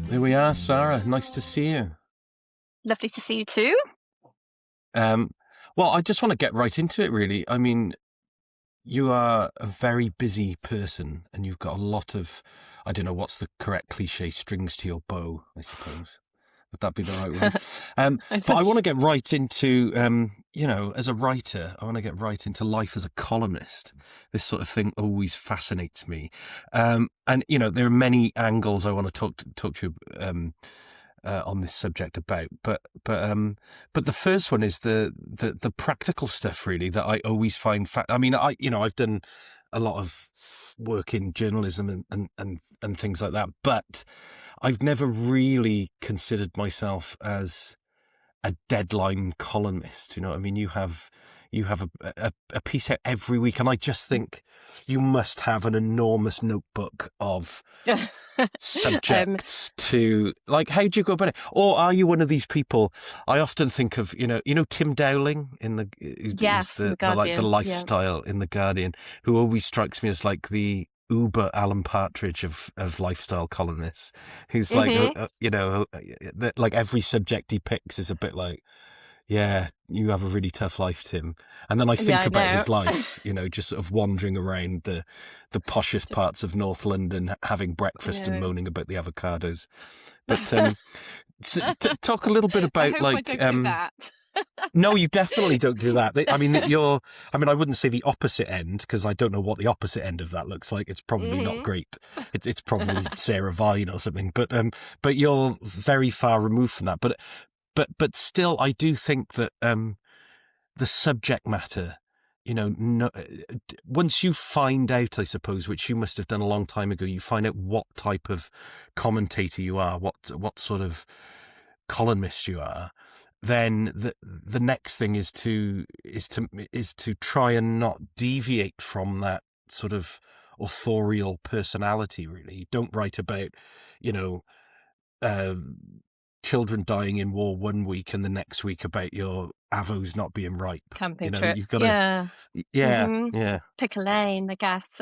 There we are, Sarah. Nice to see you. Lovely to see you too. Um, well, I just want to get right into it, really. I mean, you are a very busy person and you've got a lot of, I don't know what's the correct cliche, strings to your bow, I suppose. Would that be the right word? But I want to get right into, as a writer, I want to get right into life as a columnist. This sort of thing always fascinates me. And, there are many angles I want to talk to you on this subject about, but the first one is the practical stuff, really, that I always find. I've done a lot of work in journalism and things like that, but I've never really considered myself as a deadline columnist. You know what I mean? You have a piece out every week, and I just think you must have an enormous notebook of subjects to, like, how do you go about it? Or are you one of these people? I often think of, Tim Dowling in the Yes, in the the Guardian. lifestyle in the Guardian, who always strikes me as like the uber Alan Partridge of lifestyle columnists, who's like, that like every subject he picks is a bit like, yeah, you have a really tough life, Tim. And then I think I about know. his life, just sort of wandering around the poshest Just, parts of North London, having breakfast and yeah. moaning about the avocados. But talk a little bit I about, hope I like, don't do that. no, you definitely don't do that. I wouldn't say the opposite end, because I don't know what the opposite end of that looks like. It's probably not great. It's probably Sarah Vine or something. But you're very far removed from that. But still, I do think that the subject matter, once you find out, I suppose, which you must have done a long time ago, you find out what type of commentator you are, what sort of columnist you are. Then the next thing is to try and not deviate from that sort of authorial personality. Really, you don't write about, you know. Uh, Children dying in war one week and the next week about your avos not being ripe. Camping trip. You've got to, Yeah. yeah, hmm yeah. Pick a lane, I guess,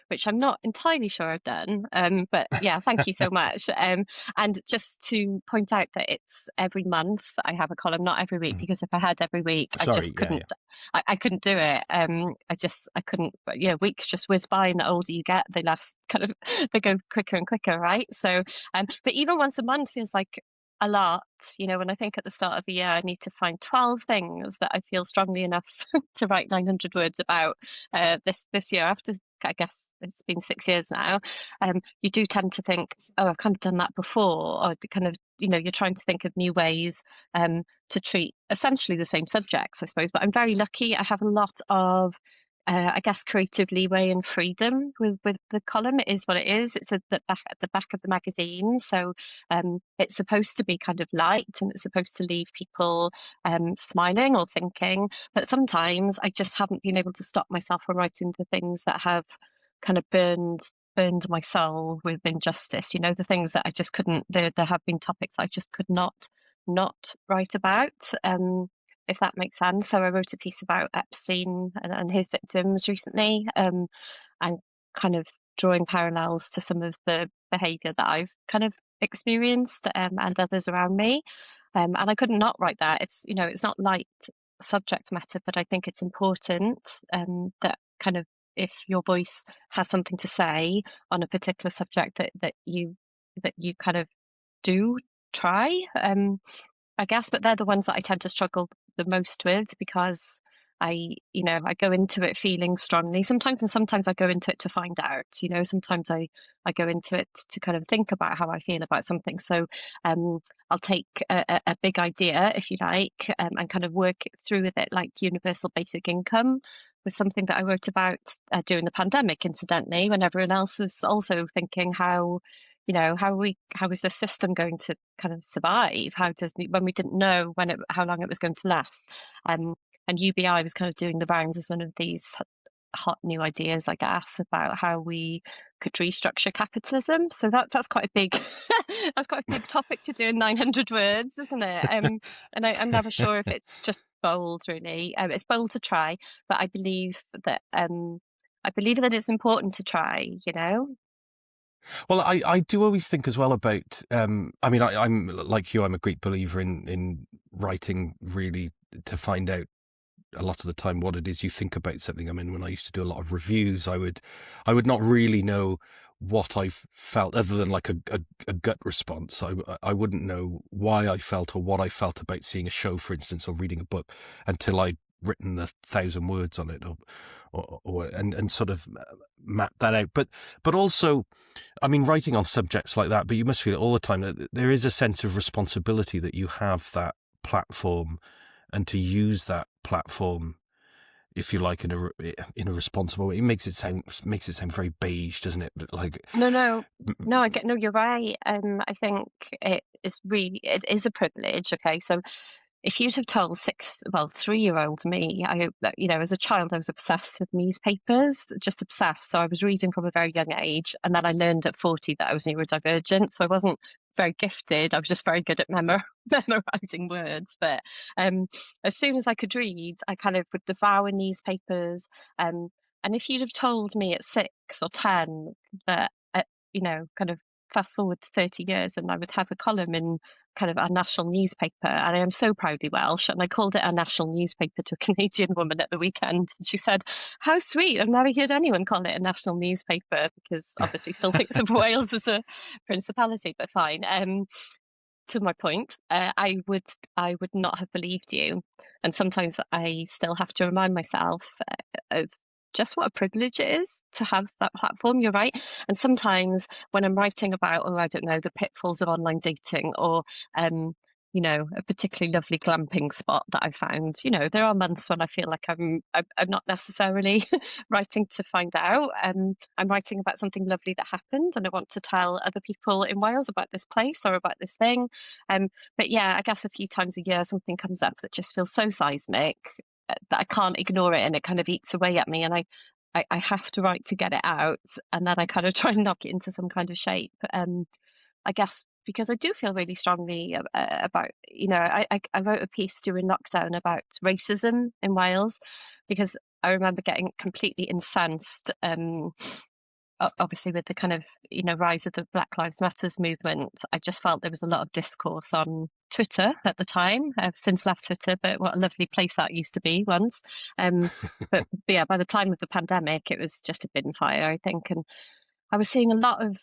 which I'm not entirely sure I've done. But yeah, thank you so much. And just to point out that it's every month I have a column, not every week, because if I had every week, I Sorry, just yeah, couldn't. I couldn't do it. I couldn't. But yeah, weeks just whiz by, and the older you get, they last kind of they go quicker and quicker, right? So, but even once a month feels like a lot. When I think at the start of the year, I need to find 12 things that I feel strongly enough to write 900 words about this year. After, I guess it's been 6 years now, you do tend to think, oh, I've kind of done that before, or kind of, you're trying to think of new ways to treat essentially the same subjects, I suppose. But I'm very lucky. I have a lot of I guess creative leeway and freedom with the column. It is what it is. It's at the back of the magazine, so it's supposed to be kind of light, and it's supposed to leave people smiling or thinking. But sometimes I just haven't been able to stop myself from writing the things that have kind of burned my soul with injustice. The things that I just couldn't. There have been topics that I just could not write about. If that makes sense. So I wrote a piece about Epstein and his victims recently, and kind of drawing parallels to some of the behaviour that I've kind of experienced and others around me. And I couldn't not write that. It's not light subject matter, but I think it's important that kind of if your voice has something to say on a particular subject that you kind of do try. I guess, but they're the ones that I tend to struggle the most with because I go into it feeling strongly sometimes, and sometimes I go into it to find out. Sometimes I go into it to kind of think about how I feel about something. So I'll take a big idea, if you like, and kind of work through with it, like universal basic income was something that I wrote about during the pandemic, incidentally, when everyone else was also thinking how is the system going to kind of survive? When we didn't know how long it was going to last? And UBI was kind of doing the rounds as one of these hot new ideas, I guess, about how we could restructure capitalism. So that's quite a big that's quite a big topic to do in 900 words, isn't it? And I'm never sure if it's just bold, really. It's bold to try, but I believe that it's important to try. Well, I do always think as well about. I mean, I'm like you. I'm a great believer in writing really to find out a lot of the time what it is you think about something. I mean, when I used to do a lot of reviews, I would not really know what I felt other than like a gut response. I wouldn't know why I felt or what I felt about seeing a show, for instance, or reading a book until I'd written 1,000 words on it and sort of mapped that out. But also, I mean, writing on subjects like that, but you must feel it all the time that there is a sense of responsibility that you have that platform and to use that platform, if you like, in a responsible way. It makes it sound very beige, doesn't it? But like, No, no, mm, no. I get no. You're right. I think it is a privilege. Okay, so if you'd have told 3-year-old me, I hope that, as a child, I was obsessed with newspapers, just obsessed. So I was reading from a very young age. And then I learned at 40 that I was neurodivergent. So I wasn't very gifted. I was just very good at memorizing words. But um, as soon as I could read, I kind of would devour newspapers. Um, and if you'd have told me at 6 or 10 that, kind of fast forward to 30 years and I would have a column in kind of our national newspaper, and I am so proudly Welsh, and I called it our national newspaper to a Canadian woman at the weekend, and she said, "How sweet! I've never heard anyone call it a national newspaper because obviously still thinks of Wales as a principality, but fine." To my point, I would not have believed you, and sometimes I still have to remind myself of just what a privilege it is to have that platform. You're right, and sometimes when I'm writing about, I don't know, the pitfalls of online dating, or um, a particularly lovely glamping spot that I found. There are months when I feel like I'm not necessarily writing to find out. I'm writing about something lovely that happened, and I want to tell other people in Wales about this place or about this thing. Um, but yeah, I guess a few times a year something comes up that just feels so seismic that I can't ignore it, and it kind of eats away at me, and I have to write to get it out, and then I kind of try and knock it into some kind of shape. I guess because I do feel really strongly about, I wrote a piece during lockdown about racism in Wales because I remember getting completely incensed. Obviously, with the kind of rise of the Black Lives Matters movement, I just felt there was a lot of discourse on Twitter at the time. I've since left Twitter, but what a lovely place that used to be once. But yeah, by the time of the pandemic, it was just a bin fire, I think, and I was seeing a lot of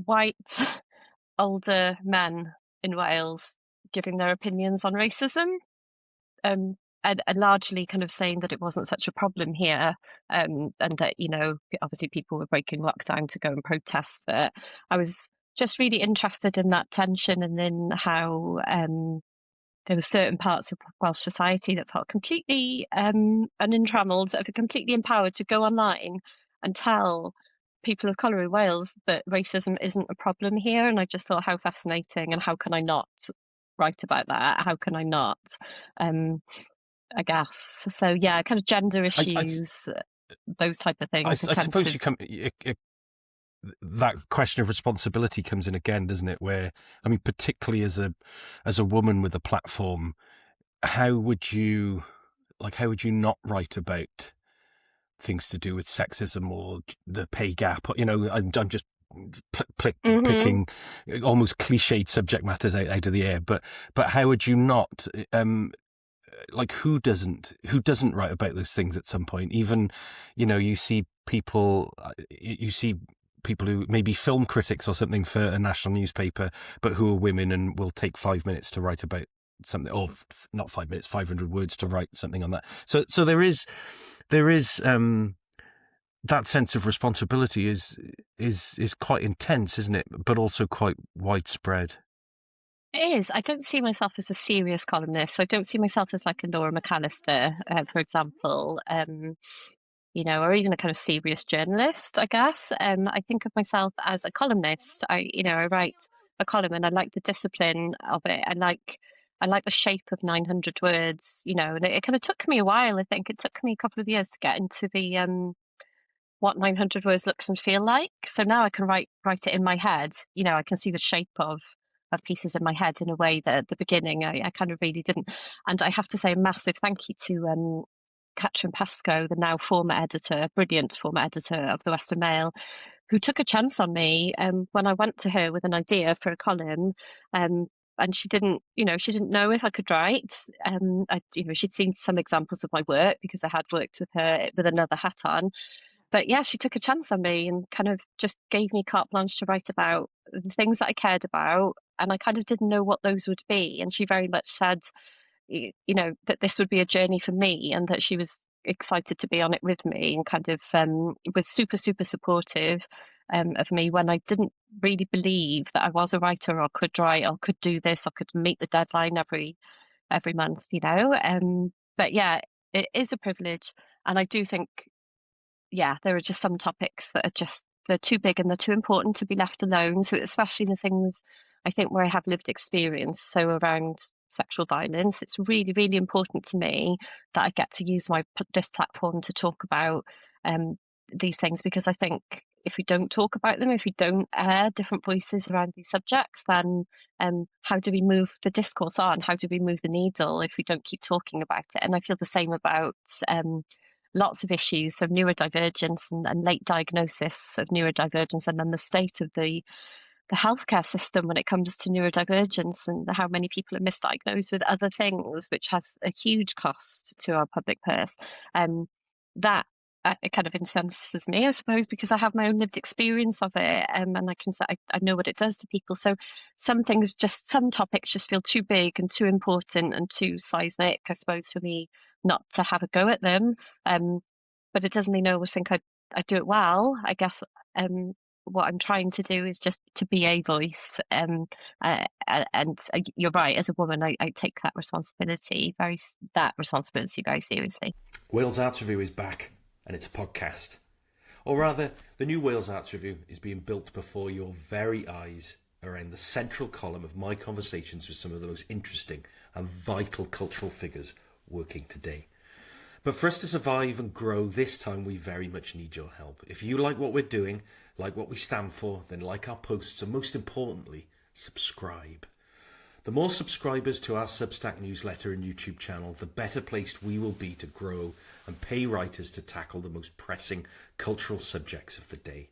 white older men in Wales giving their opinions on racism, and largely kind of saying that it wasn't such a problem here, and that obviously people were breaking lockdown to go and protest. But I was just really interested in that tension, and in how there were certain parts of Welsh society that felt completely untrammeled, that were completely empowered to go online and tell people of colour in Wales that racism isn't a problem here. And I just thought, how fascinating, and how can I not write about that? How can I not? Um, I guess. So yeah, kind of gender I, I, issues, those type of I, I things. I tend suppose to. that question of responsibility comes in again, doesn't it? Where, I mean, particularly as a woman with a platform, how would you how would you not write about things to do with sexism or the pay gap? I'm just Hmm. picking almost cliched subject matters out of the air, but how would you not? Like, who doesn't write about those things at some point? Even, you see people who may be film critics or something for a national newspaper, but who are women and will take 5 minutes to write about something, or not 5 minutes, 500 words to write something on that. So there is that sense of responsibility is quite intense, isn't it? But also quite widespread. It is. I don't see myself as a serious columnist. So I don't see myself as like a Laura McAllister, for example, or even a kind of serious journalist, I guess. I think of myself as a columnist. I write a column, and I like the discipline of it. I like the shape of 900 words, and it kind of took me a while. I think it took me a couple of years to get into the what 900 words looks and feel like. So now I can write it in my head. I can see the shape of pieces in my head in a way that at the beginning I kind of really didn't. And I have to say a massive thank you to Catherine Pascoe, the now former editor, brilliant former editor of the Western Mail, who took a chance on me when I went to her with an idea for a column. Um, and she didn't know if I could write. She'd seen some examples of my work because I had worked with her with another hat on. But yeah, she took a chance on me and kind of just gave me carte blanche to write about the things that I cared about. And I kind of didn't know what those would be. And she very much said, that this would be a journey for me and that she was excited to be on it with me, and kind of was super, super supportive of me when I didn't really believe that I was a writer or could write or could do this or could meet the deadline every month, But yeah, it is a privilege. And I do think, yeah, there are just some topics that are just they're too big and they're too important to be left alone. So especially the things I think where I have lived experience, so around sexual violence, it's really, really important to me that I get to use this platform to talk about um, these things, because I think if we don't talk about them, if we don't air different voices around these subjects, then how do we move the discourse on? How do we move the needle if we don't keep talking about it? And I feel the same about lots of issues of neurodivergence and late diagnosis of neurodivergence, and then the state of the healthcare system when it comes to neurodivergence, and how many people are misdiagnosed with other things, which has a huge cost to our public purse. That it kind of incenses me, I suppose, because I have my own lived experience of it, and I can say I know what it does to people. So some topics just feel too big and too important and too seismic, I suppose, for me not to have a go at them. But it doesn't mean I always think I do it well. I guess what I'm trying to do is just to be a voice. And you're right, as a woman, I take that responsibility very seriously. Wales Arts Review is back, and it's a podcast. Or rather, the new Wales Arts Review is being built before your very eyes around the central column of my conversations with some of the most interesting and vital cultural figures working today. But for us to survive and grow this time, we very much need your help. If you like what we're doing, like what we stand for, then like our posts, and most importantly, subscribe. The more subscribers to our Substack newsletter and YouTube channel, the better placed we will be to grow and pay writers to tackle the most pressing cultural subjects of the day.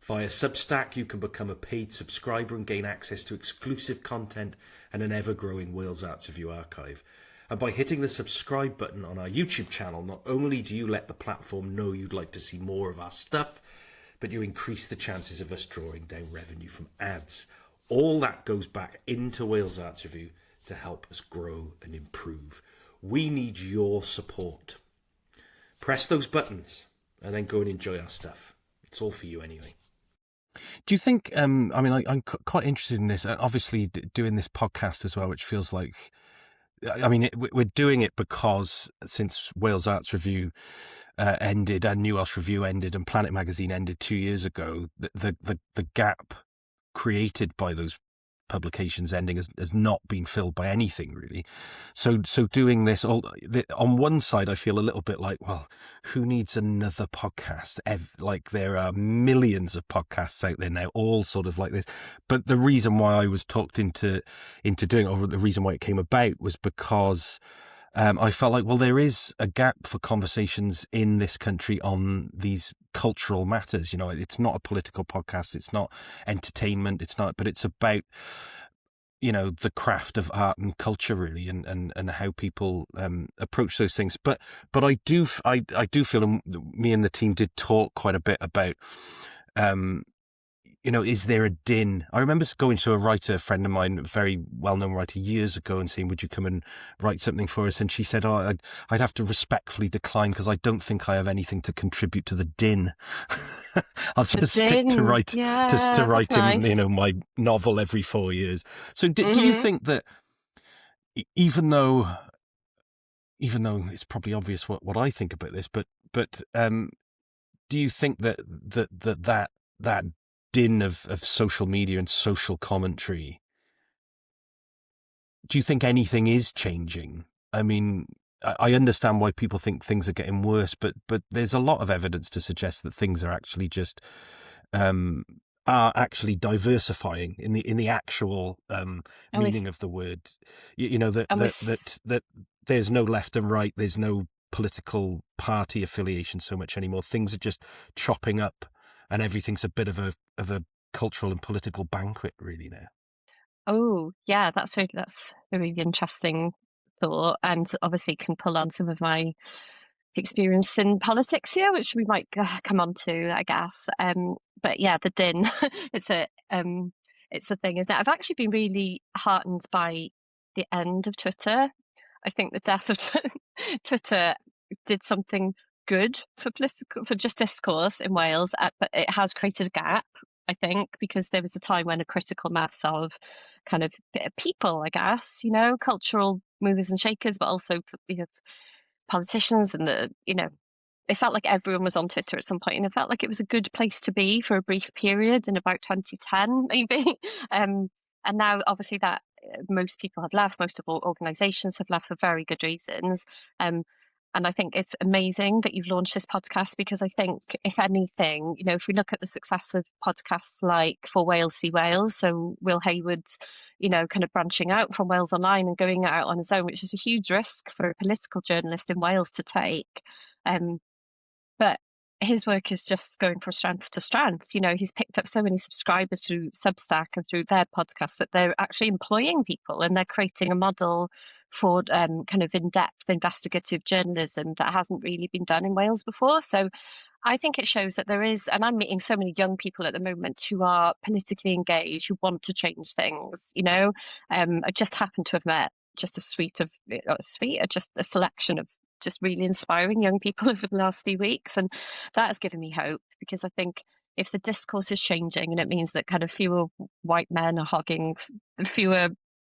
Via Substack, you can become a paid subscriber and gain access to exclusive content and an ever-growing Wales Arts Review archive. And by hitting the subscribe button on our YouTube channel, not only do you let the platform know you'd like to see more of our stuff, but you increase the chances of us drawing down revenue from ads. All that goes back into Wales Arts Review to help us grow and improve. We need your support. Press those buttons and then go and enjoy our stuff. It's all for you anyway. Do you think, I'm quite interested in this, obviously doing this podcast as well, which feels like, we're doing it because since Wales Arts Review ended and New Welsh Review ended and Planet Magazine ended 2 years ago, the gap created by those publications ending has not been filled by anything really. So doing this on one side, I feel a little bit like, well, who needs another podcast? Like there are millions of podcasts out there now, all sort of like this. But the reason why I was talked into doing it, or the reason why it came about, was because I felt like, well, there is a gap for conversations in this country on these cultural matters. It's not a political podcast. It's not entertainment. But it's about, the craft of art and culture really, and how people approach those things. But I do feel, and me and the team did talk quite a bit about, is there a din? I remember going to a friend of mine, a very well-known writer, years ago, and saying, would you come and write something for us? And she said, I'd have to respectfully decline because I don't think I have anything to contribute to the din. I'll just stick to writing, nice. My novel every 4 years. So do you think that even though it's probably obvious what I think about this, but do you think that din of social media and social commentary, do you think anything is changing? I mean, I understand why people think things are getting worse, but there's a lot of evidence to suggest that things are actually just are actually diversifying in the actual meaning of the word. That there's no left and right, there's no political party affiliation so much anymore. Things are just chopping up and everything's a bit of a cultural and political banquet really now. Oh, yeah, that's a really interesting thought, and obviously can pull on some of my experience in politics here, which we might come on to, I guess. But yeah, the din, it's it's a thing, isn't it? I've actually been really heartened by the end of Twitter. I think the death of Twitter did something good for political, for just discourse in Wales, but it has created a gap, I think, because there was a time when a critical mass of kind of people, I guess, cultural movers and shakers, but also politicians and it felt like everyone was on Twitter at some point, and it felt like it was a good place to be for a brief period in about 2010, maybe. And now, obviously, that most people have left, most of all organisations have left for very good reasons. Um, and I think it's amazing that you've launched this podcast, because I think, if anything, if we look at the success of podcasts like For Wales See Wales, so Will Hayward's, kind of branching out from Wales Online and going out on his own, which is a huge risk for a political journalist in Wales to take. Um, but his work is just going from strength to strength. He's picked up so many subscribers through Substack and through their podcast that they're actually employing people, and they're creating a model for kind of in-depth investigative journalism that hasn't really been done in Wales before. So I think it shows that there is, and I'm meeting so many young people at the moment who are politically engaged, who want to change things. I just happen to have met just just a selection of just really inspiring young people over the last few weeks, and that has given me hope, because I think if the discourse is changing and it means that kind of fewer white men are hogging fewer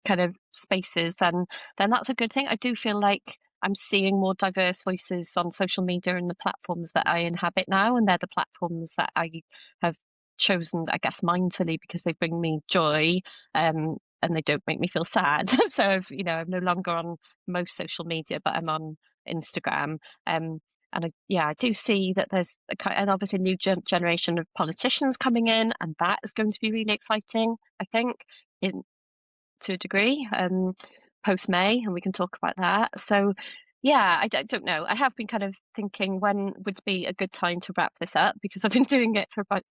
kind of spaces, then that's a good thing. I do feel like I'm seeing more diverse voices on social media and the platforms that I inhabit now, and they're the platforms that I have chosen, I guess, mindfully, because they bring me joy, and they don't make me feel sad. So I'm no longer on most social media, but I'm on Instagram. And I do see that there's and obviously a new generation of politicians coming in, and that is going to be really exciting, I think, in to a degree, post May, and we can talk about that. So, yeah, I don't know. I have been kind of thinking, when would be a good time to wrap this up, because I've been doing it for about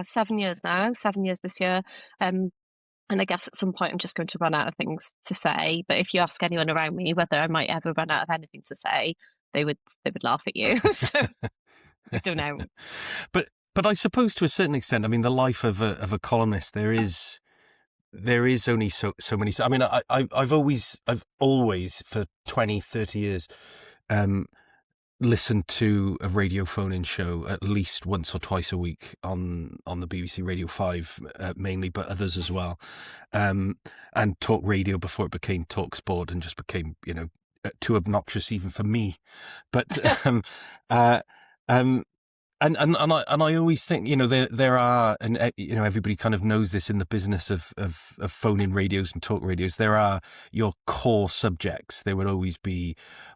7 years now, 7 years this year. And I guess at some point I'm just going to run out of things to say. But if you ask anyone around me whether I might ever run out of anything to say, they would laugh at you. So I don't know. But I suppose, to a certain extent, I mean, the life of a columnist, there is only so many. I mean, I've always for 20, 30 years listened to a radio phone-in show at least once or twice a week on the BBC Radio 5 mainly, but others as well, and talk radio before it became talk sport and just became too obnoxious even for me. But and I always think, there are, and everybody kind of knows this in the business of phone-in radios and talk radios, there are your core subjects. There will always be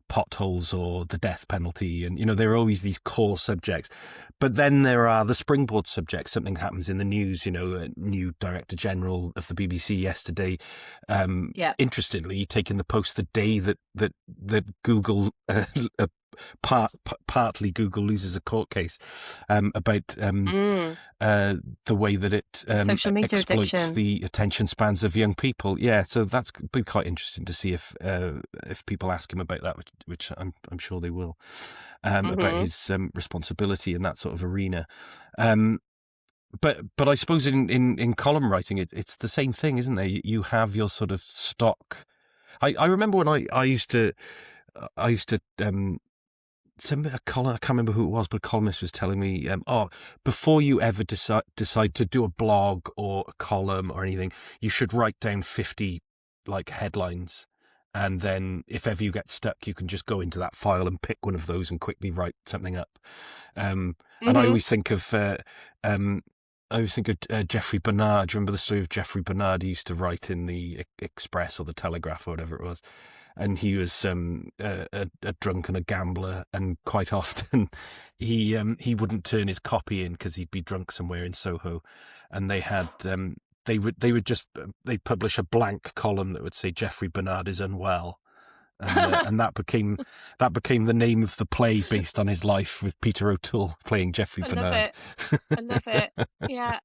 potholes or the death penalty, and there are always these core subjects. But then there are the springboard subjects. Something happens in the news, a new Director General of the BBC yesterday, interestingly, taking the post the day that Google partly Google loses a court case about the way that it social media exploits addiction. the attention spans of young people. Yeah, so that's been quite interesting to see if people ask him about that, which I'm sure they will, about his responsibility in that sort of arena. But I suppose in column writing, it's the same thing, isn't there? You have your sort of stock. I remember when I used to a column, I can't remember who it was, but a columnist was telling me, before you ever decide to do a blog or a column or anything, you should write down 50 headlines, and then if ever you get stuck, you can just go into that file and pick one of those and quickly write something up. And I always think of Geoffrey Bernard. Do you remember the story of Geoffrey Bernard? He used to write in the Express or the Telegraph or whatever it was. And he was a drunk and a gambler, and quite often he wouldn't turn his copy in because he'd be drunk somewhere in Soho, and they had they publish a blank column that would say Geoffrey Bernard is unwell, and that became the name of the play based on his life, with Peter O'Toole playing Geoffrey I love Bernard. it. I love it. Yeah.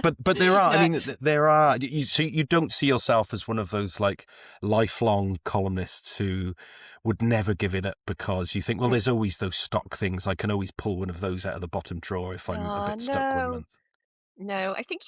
But there are, I No, mean, there are. So you don't see yourself as one of those like lifelong columnists who would never give it up because you think, well, there's always those stock things. I can always pull one of those out of the bottom drawer if I'm a bit stuck one no, month. no. I think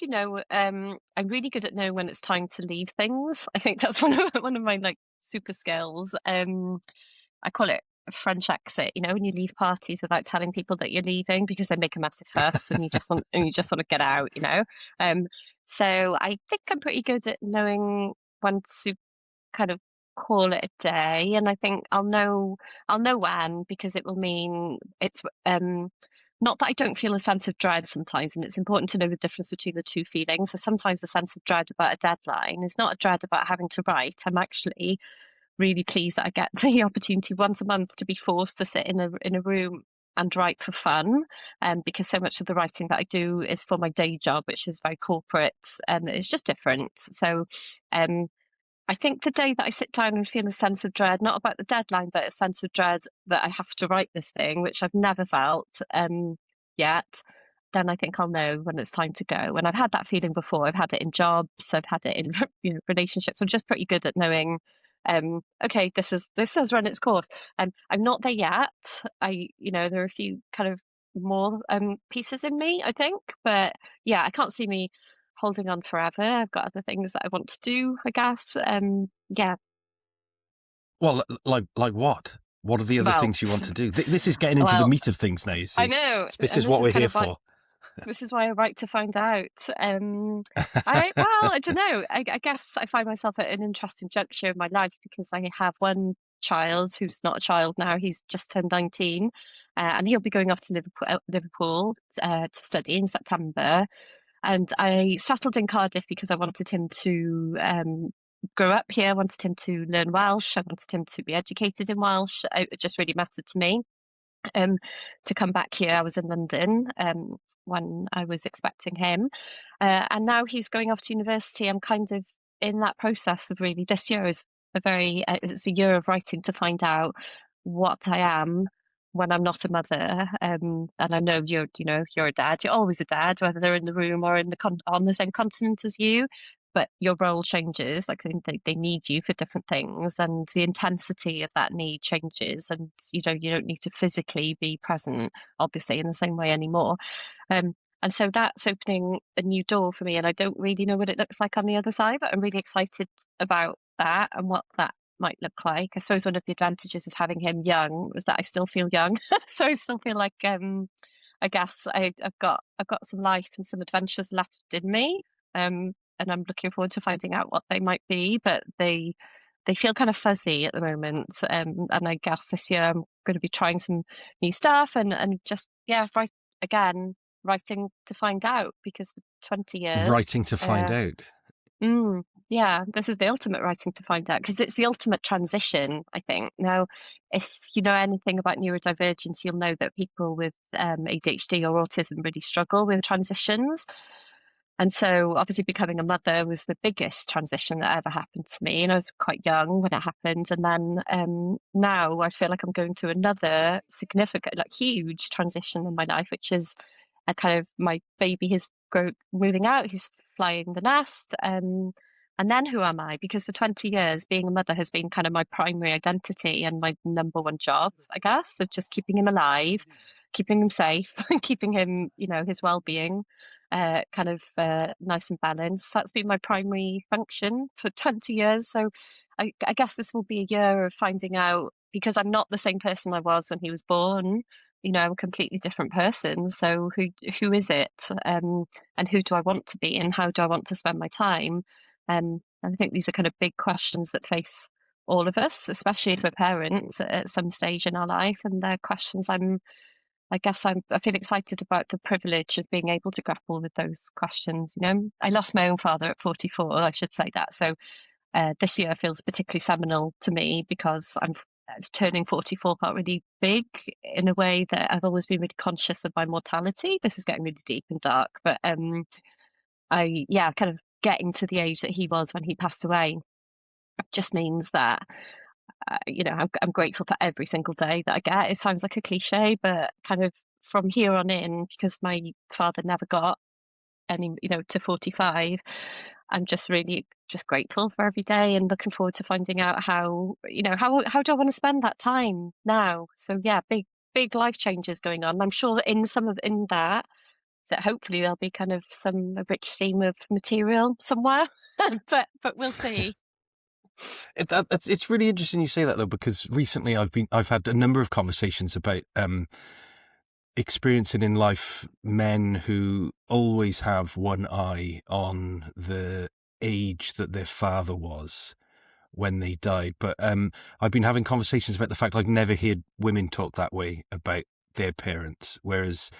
I'm really good at knowing when it's time to leave things. I think that's one of my like super skills. I call it a French exit. You know, when you leave parties without telling people that you're leaving because they make a massive fuss and you just want to get out. You know, um. So I think I'm pretty good at knowing when to kind of call it a day, and I think I'll know when, because it will mean it's not that I don't feel a sense of dread sometimes, and it's important to know the difference between the two feelings. So sometimes the sense of dread about a deadline is not a dread about having to write. I'm actually really pleased that I get the opportunity once a month to be forced to sit in a room and write for fun, because so much of the writing that I do is for my day job, which is very corporate, and it's just different. So um I think the day that I sit down and feel a sense of dread, not about the deadline, but a sense of dread that I have to write this thing, which I've never felt yet, then I think I'll know when it's time to go. And I've had that feeling before. I've had it in jobs, I've had it in relationships. I'm just pretty good at knowing, okay, this has run its course. I'm not there yet. There are a few kind of more pieces in me, I think, but yeah, I can't see me holding on forever. I've got other things that I want to do, I guess. Yeah. Well, like what? What are the other Well, things you want to do? This is getting into the well, meat of things now. You I see, know, this and is what we're here for. this is why I write to find out. I don't know. I guess I find myself at an interesting juncture of my life because I have one child who's not a child now. He's just turned 19, and he'll be going off to Liverpool to study in September. And I settled in Cardiff because I wanted him to grow up here. I wanted him to learn Welsh. I wanted him to be educated in Welsh. It just really mattered to me. Um, to come back here, I was in London when I was expecting him, and now he's going off to university. I'm kind of in that process of really. This year is it's a year of writing to find out what I am when I'm not a mother. And I know you're a dad. You're always a dad, whether they're in the room or on the same continent as you. But your role changes. Like they need you for different things, and the intensity of that need changes. And you don't need to physically be present, obviously, in the same way anymore. And so that's opening a new door for me, and I don't really know what it looks like on the other side, but I'm really excited about that and what that might look like. I suppose one of the advantages of having him young was that I still feel young, so I still feel like I guess I've got some life and some adventures left in me, and I'm looking forward to finding out what they might be. But they feel kind of fuzzy at the moment, and I guess this year I'm going to be trying some new stuff and just write again, writing to find out, because for 20 years. Writing to find Uh, out. yeah, this is the ultimate writing to find out, because it's the ultimate transition, I think. Now, if you know anything about neurodivergence, you'll know that people with ADHD or autism really struggle with transitions. And so, obviously, becoming a mother was the biggest transition that ever happened to me. And I was quite young when it happened. And then now I feel like I'm going through another significant, like huge transition in my life, which is a kind of my baby is moving out, he's flying the nest. And then who am I? Because for 20 years, being a mother has been kind of my primary identity and my number one job, I guess, of just keeping him alive, keeping him safe, keeping him, his well-being nice and balanced. That's been my primary function for 20 years. So I guess this will be a year of finding out, because I'm not the same person I was when he was born. I'm a completely different person. So who is it? And who do I want to be? And how do I want to spend my time? And I think these are kind of big questions that face all of us, especially if we're parents at some stage in our life. And they're questions I feel excited about the privilege of being able to grapple with those questions. I lost my own father at 44, I should say that. So this year feels particularly seminal to me because I'm turning 44 felt really big in a way that I've always been really conscious of my mortality. This is getting really deep and dark, but kind of getting to the age that he was when he passed away just means that I'm grateful for every single day that I get. It sounds like a cliche, but kind of from here on in, because my father never got any, to 45, I'm just really just grateful for every day and looking forward to finding out how do I want to spend that time now. So yeah, big life changes going on. I'm sure that in that hopefully there'll be kind of some a rich seam of material somewhere, but we'll see. It's really interesting you say that though, because recently I've had a number of conversations about experiencing in life men who always have one eye on the age that their father was when they died. But I've been having conversations about the fact I've never heard women talk that way about their parents, whereas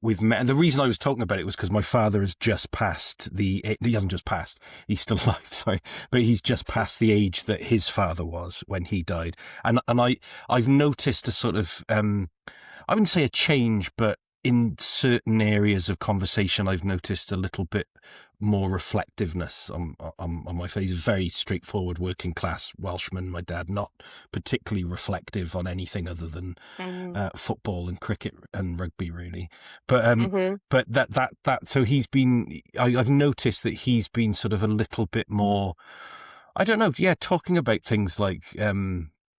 with men, and the reason I was talking about it was because my father has just passed he hasn't just passed, he's still alive, sorry, but he's just passed the age that his father was when he died. And I've noticed a sort of, I wouldn't say a change, but in certain areas of conversation, I've noticed a little bit more reflectiveness on my face. He's a very straightforward working class Welshman, my dad, not particularly reflective on anything other than Mm. football and cricket and rugby, really. But Hmm. but so I've noticed that he's been sort of a little bit more, I don't know, yeah, talking about things like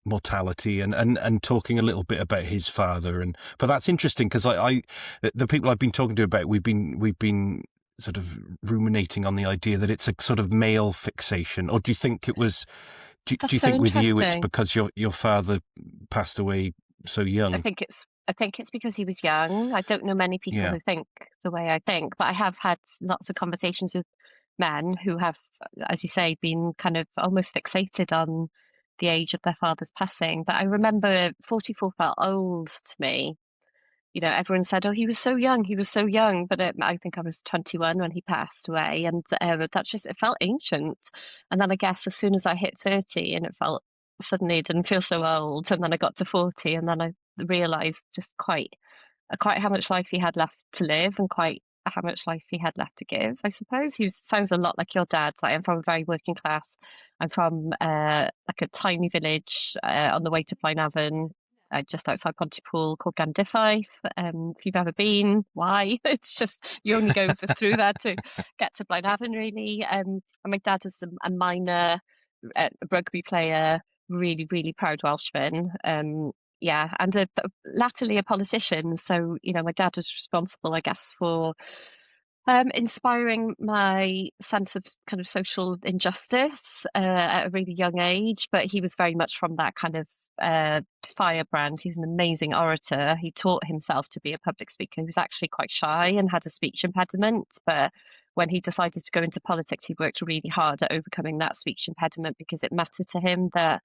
mortality and talking a little bit about his father. But that's interesting because the people I've been talking to about, we've been sort of ruminating on the idea that it's a sort of male fixation. Or do you think it was, do That's you so think with you it's interesting. because your father passed away so I young? think it's I think it's because he was young. I don't know many people Yeah. who think the way I think, but I have had lots of conversations with men who have, as you say, been kind of almost fixated on the age of their father's passing. But I remember 44 felt old to me. Everyone said, "Oh, he was so young, he was so young." But I think I was 21 when he passed away, and it felt ancient. And then I guess as soon as I hit 30, and it felt suddenly it didn't feel so old. And then I got to 40, and then I realised just quite how much life he had left to live, and quite how much life he had left to give. I suppose he sounds a lot like your dad. So I'm from a very working class. I'm from like a tiny village on the way to Blaenavon, just outside Pontypool, called Gandifaeth. If you've ever been, why? It's just you only go through there to get to Blaenavon, really. And my dad was a minor rugby player, really, really proud Welshman. Yeah, and latterly a politician. So, my dad was responsible, I guess, for inspiring my sense of kind of social injustice at a really young age. But he was very much from that kind of firebrand. He's an amazing orator. He taught himself to be a public speaker. He was actually quite shy and had a speech impediment, but when he decided to go into politics, he worked really hard at overcoming that speech impediment because it mattered to him that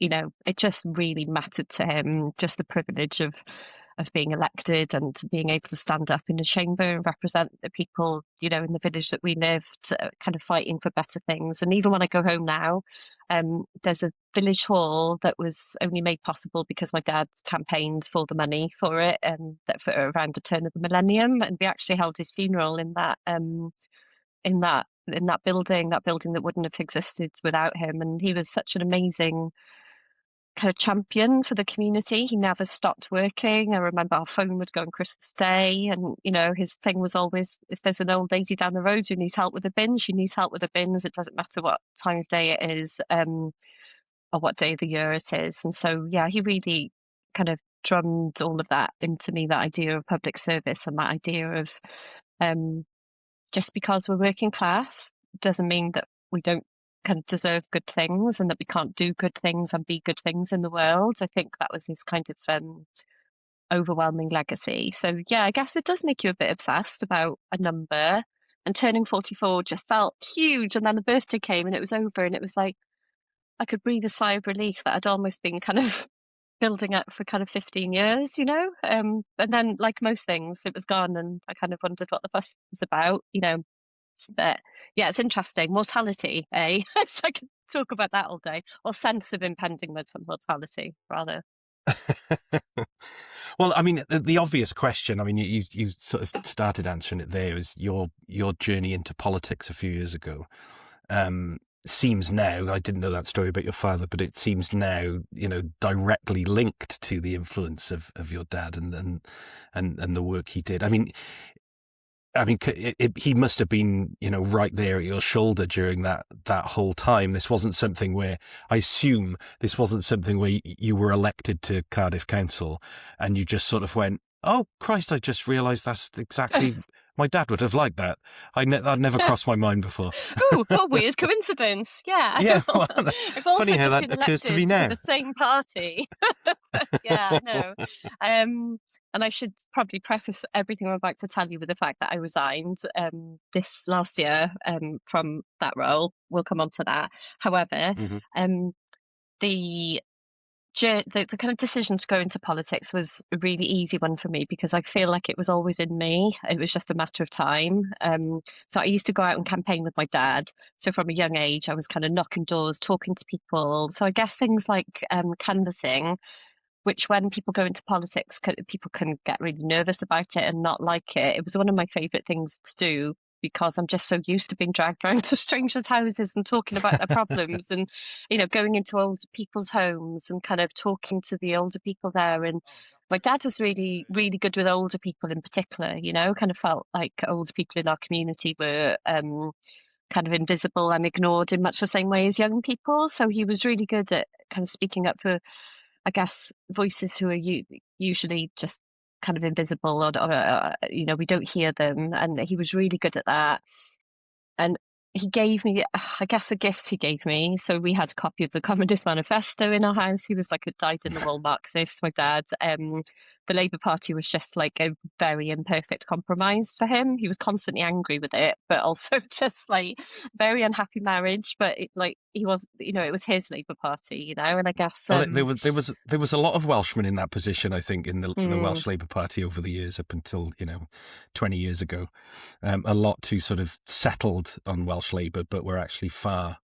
it just really mattered to him, just the privilege of being elected and being able to stand up in a chamber and represent the people, in the village that we lived, kind of fighting for better things. And even when I go home now, there's a village hall that was only made possible because my dad campaigned for the money for it, and that for around the turn of the millennium. And we actually held his funeral in that building, that wouldn't have existed without him. And he was such an amazing kind of champion for the community. He never stopped working. I remember our phone would go on Christmas Day, and his thing was always, if there's an old lady down the road who needs help with the bins, she needs help with the bins. It doesn't matter what time of day it is, or what day of the year it is. And so, yeah, he really kind of drummed all of that into me, that idea of public service and that idea of um, just because we're working class doesn't mean that we don't kind of deserve good things and that we can't do good things and be good things in the world. I think that was his kind of overwhelming legacy. So yeah, I guess it does make you a bit obsessed about a number. And turning 44 just felt huge. And then the birthday came and it was over, and it was like I could breathe a sigh of relief that I'd almost been kind of building up for kind of 15 years. And then, like most things, it was gone, and I kind of wondered what the fuss was about. But yeah, it's interesting. Mortality, eh? So I could talk about that all day, or sense of impending mortality, rather. Well, I mean, the obvious question, I mean, you sort of started answering it there, is your journey into politics a few years ago. seems now, I didn't know that story about your father, but it seems now, directly linked to the influence of your dad and the work he did. He must have been, right there at your shoulder during that whole time. This wasn't something where, I assume, this wasn't something where you were elected to Cardiff Council and you just sort of went, "Oh Christ! I just realised that's exactly my dad would have liked that." That never crossed my mind before. Ooh, what a weird coincidence. Yeah. Yeah, well, I've it's funny also how just that been occurs to me elected for now. the same party. Yeah, no. And I should probably preface everything I'm about to tell you with the fact that I resigned this last year from that role. We'll come on to that. However, Hmm. um, the the kind of decision to go into politics was a really easy one for me because I feel like it was always in me. It was just a matter of time. So I used to go out and campaign with my dad. So from a young age, I was kind of knocking doors, talking to people. So I guess things like canvassing, which when people go into politics, people can get really nervous about it and not like it. It was one of my favourite things to do because I'm just so used to being dragged around to strangers' houses and talking about their problems and, going into old people's homes and kind of talking to the older people there. And my dad was really, really good with older people in particular, kind of felt like older people in our community were kind of invisible and ignored in much the same way as young people. So he was really good at kind of speaking up for, I guess, voices who are usually just kind of invisible or we don't hear them. And he was really good at that. And he gave me, I guess, the gifts he gave me. So we had a copy of the Communist Manifesto in our house. He was like a dyed-in-the-wool Marxist, my dad. The Labour Party was just like a very imperfect compromise for him. He was constantly angry with it, but also just like very unhappy marriage. But it, like he was, it was his Labour Party, and I guess Well, there was a lot of Welshmen in that position, I think, in the mm, Welsh Labour Party over the years, up until 20 years ago. A lot who sort of settled on Welsh Labour, but were actually far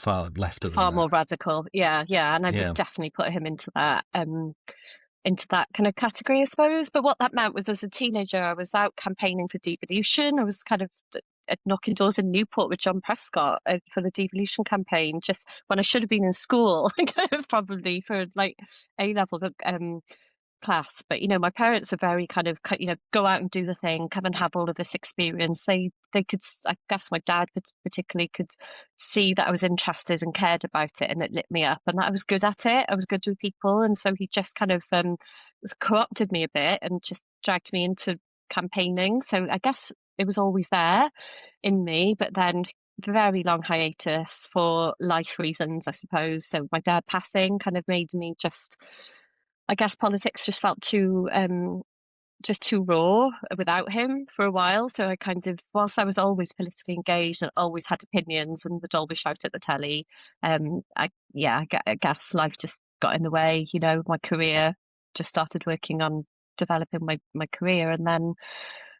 lefter than far that. more radical. Yeah, yeah, and I would Yeah. definitely put him into that kind of category, I suppose. But what that meant was, as a teenager, I was out campaigning for devolution. I was kind of knocking doors in Newport with John Prescott for the devolution campaign, just when I should have been in school, kind of probably for like A level class. But my parents are very kind of go out and do the thing, come and have all of this experience. They could, I guess my dad particularly could see that I was interested and cared about it, and it lit me up, and that I was good at it. I was good with people, and so he just kind of co-opted me a bit and just dragged me into campaigning. So I guess it was always there in me, but then very long hiatus for life reasons, I suppose. So my dad passing kind of made me just, I guess politics just felt just too raw without him for a while. So I kind of, whilst I was always politically engaged and always had opinions and would always shout at the telly, I guess life just got in the way. My career, just started working on developing my career, and then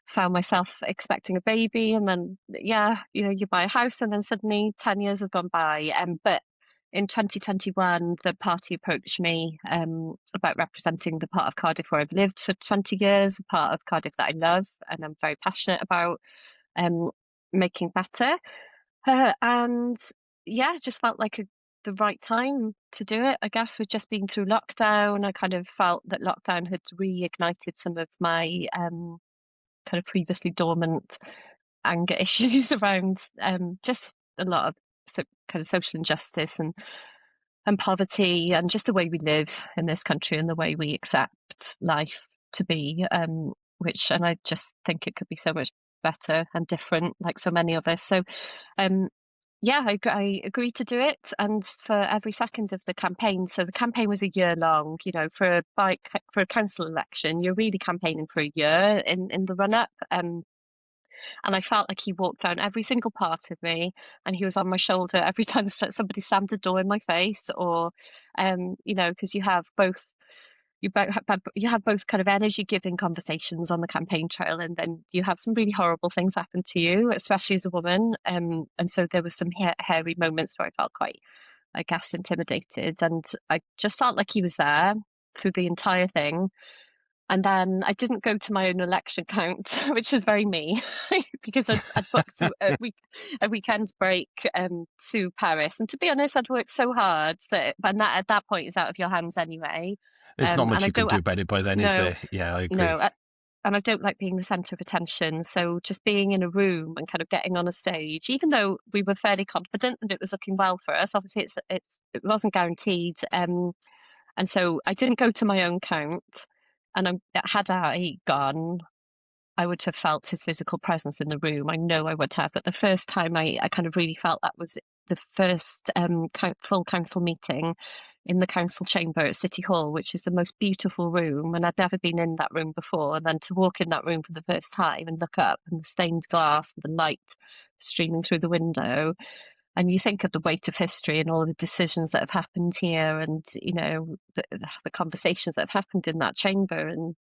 found myself expecting a baby, and then you buy a house, and then suddenly 10 years has gone by. But in 2021, the party approached me about representing the part of Cardiff where I've lived for 20 years, a part of Cardiff that I love and I'm very passionate about um, making better. And yeah, it just felt like the right time to do it. I guess we'd just been through lockdown. I kind of felt that lockdown had reignited some of my kind of previously dormant anger issues around just a lot of kind of social injustice and poverty and just the way we live in this country and the way we accept life to be, and I just think it could be so much better and different, like so many of us. So, um, yeah, I agreed to do it, and for every second of the campaign. So the campaign was a year long. For a council election, you're really campaigning for a year in the run up. And I felt like he walked down every single part of me, and he was on my shoulder every time somebody slammed a door in my face, or, because you have both kind of energy giving conversations on the campaign trail, and then you have some really horrible things happen to you, especially as a woman. And so there were some hairy moments where I felt quite, I guess, intimidated, and I just felt like he was there through the entire thing. And then I didn't go to my own election count, which is very me, because I'd booked a weekend break to Paris. And to be honest, I'd worked so hard that, and that at that point is out of your hands anyway. There's not And much I you can don't, do about it by then, is no, there? Yeah, I no, agree. and I don't like being the centre of attention. So just being in a room and kind of getting on a stage, even though we were fairly confident that it was looking well for us, obviously it wasn't guaranteed. And so I didn't go to my own count. And had I gone, I would have felt his physical presence in the room. I know I would have. But the first time I kind of really felt that was the first full council meeting in the council chamber at City Hall, which is the most beautiful room. And I'd never been in that room before. And then to walk in that room for the first time and look up and the stained glass and the light streaming through the window, and you think of the weight of history and all the decisions that have happened here, and the conversations that have happened in that chamber. And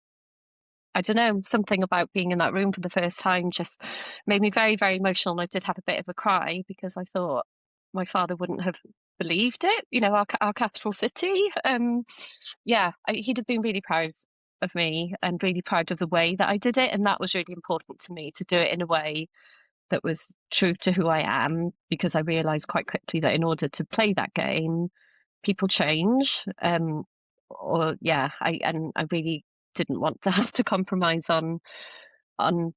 I don't know, something about being in that room for the first time just made me very, very emotional. And I did have a bit of a cry because I thought my father wouldn't have believed it, our capital city. He'd have been really proud of me and really proud of the way that I did it. And that was really important to me, to do it in a way that was true to who I am, because I realized quite quickly that in order to play that game, people change. I really didn't want to have to compromise on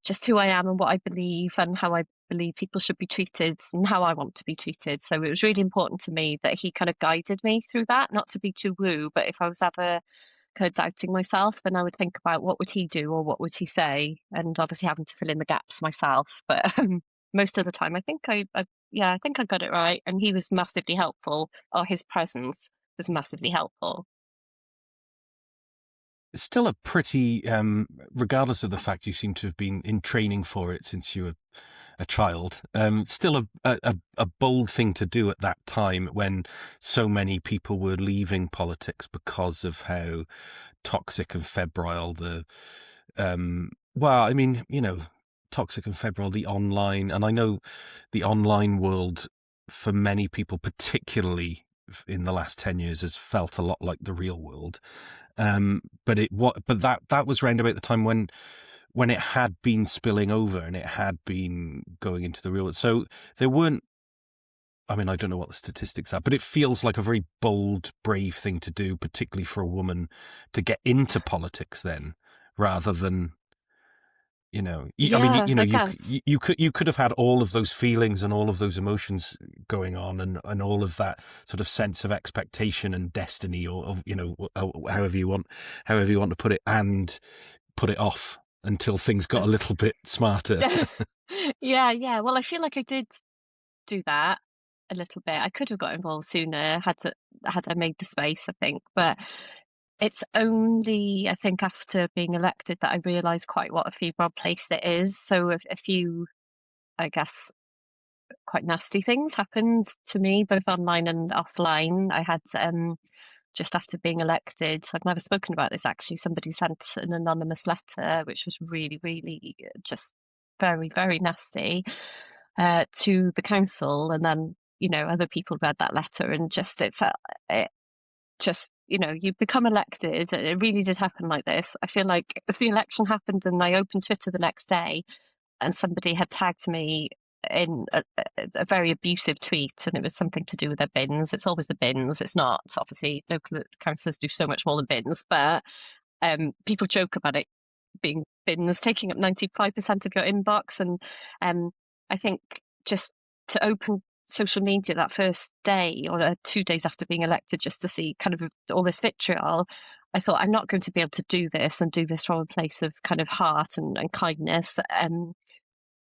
just who I am and what I believe and how I believe people should be treated and how I want to be treated. So it was really important to me that he kind of guided me through that, not to be too woo, but if I was ever kind of doubting myself, then I would think about what would he do or what would he say, and obviously having to fill in the gaps myself. But most of the time, I think I got it right, and he was massively helpful, or his presence was massively helpful. It's still a pretty, regardless of the fact you seem to have been in training for it since you were a child, still a bold thing to do at that time when so many people were leaving politics because of how toxic and febrile toxic and febrile the online, and I know the online world for many people, particularly in the last 10 years, has felt a lot like the real world. But that was round about the time when it had been spilling over and it had been going into the real world. So there weren't, I mean, I don't know what the statistics are, but it feels like a very bold, brave thing to do, particularly for a woman to get into politics then, rather than, Yeah, I guess. you could have had all of those feelings and all of those emotions going on, and all of that sort of sense of expectation and destiny, or however you want to put it, and put it off until things got a little bit smarter. Yeah, yeah. Well, I feel like I did do that a little bit. I could have got involved sooner had I made the space, I think. But it's only, I think, after being elected that I realised quite what a febrile place it is. So a few, I guess, quite nasty things happened to me, both online and offline. I had just after being elected, I've never spoken about this actually. Somebody sent an anonymous letter, which was really, really just very, very nasty, to the council, and then other people read that letter, and just it just you become elected. It really did happen like this. I feel like if the election happened and I opened Twitter the next day and somebody had tagged me in a very abusive tweet, and it was something to do with their bins. It's always the bins. It's not. Obviously, local councillors do so much more than bins, but people joke about it being bins taking up 95% of your inbox. And I think just to open social media that first day or 2 days after being elected, just to see kind of all this vitriol, I thought, I'm not going to be able to do this and do this from a place of kind of heart and kindness.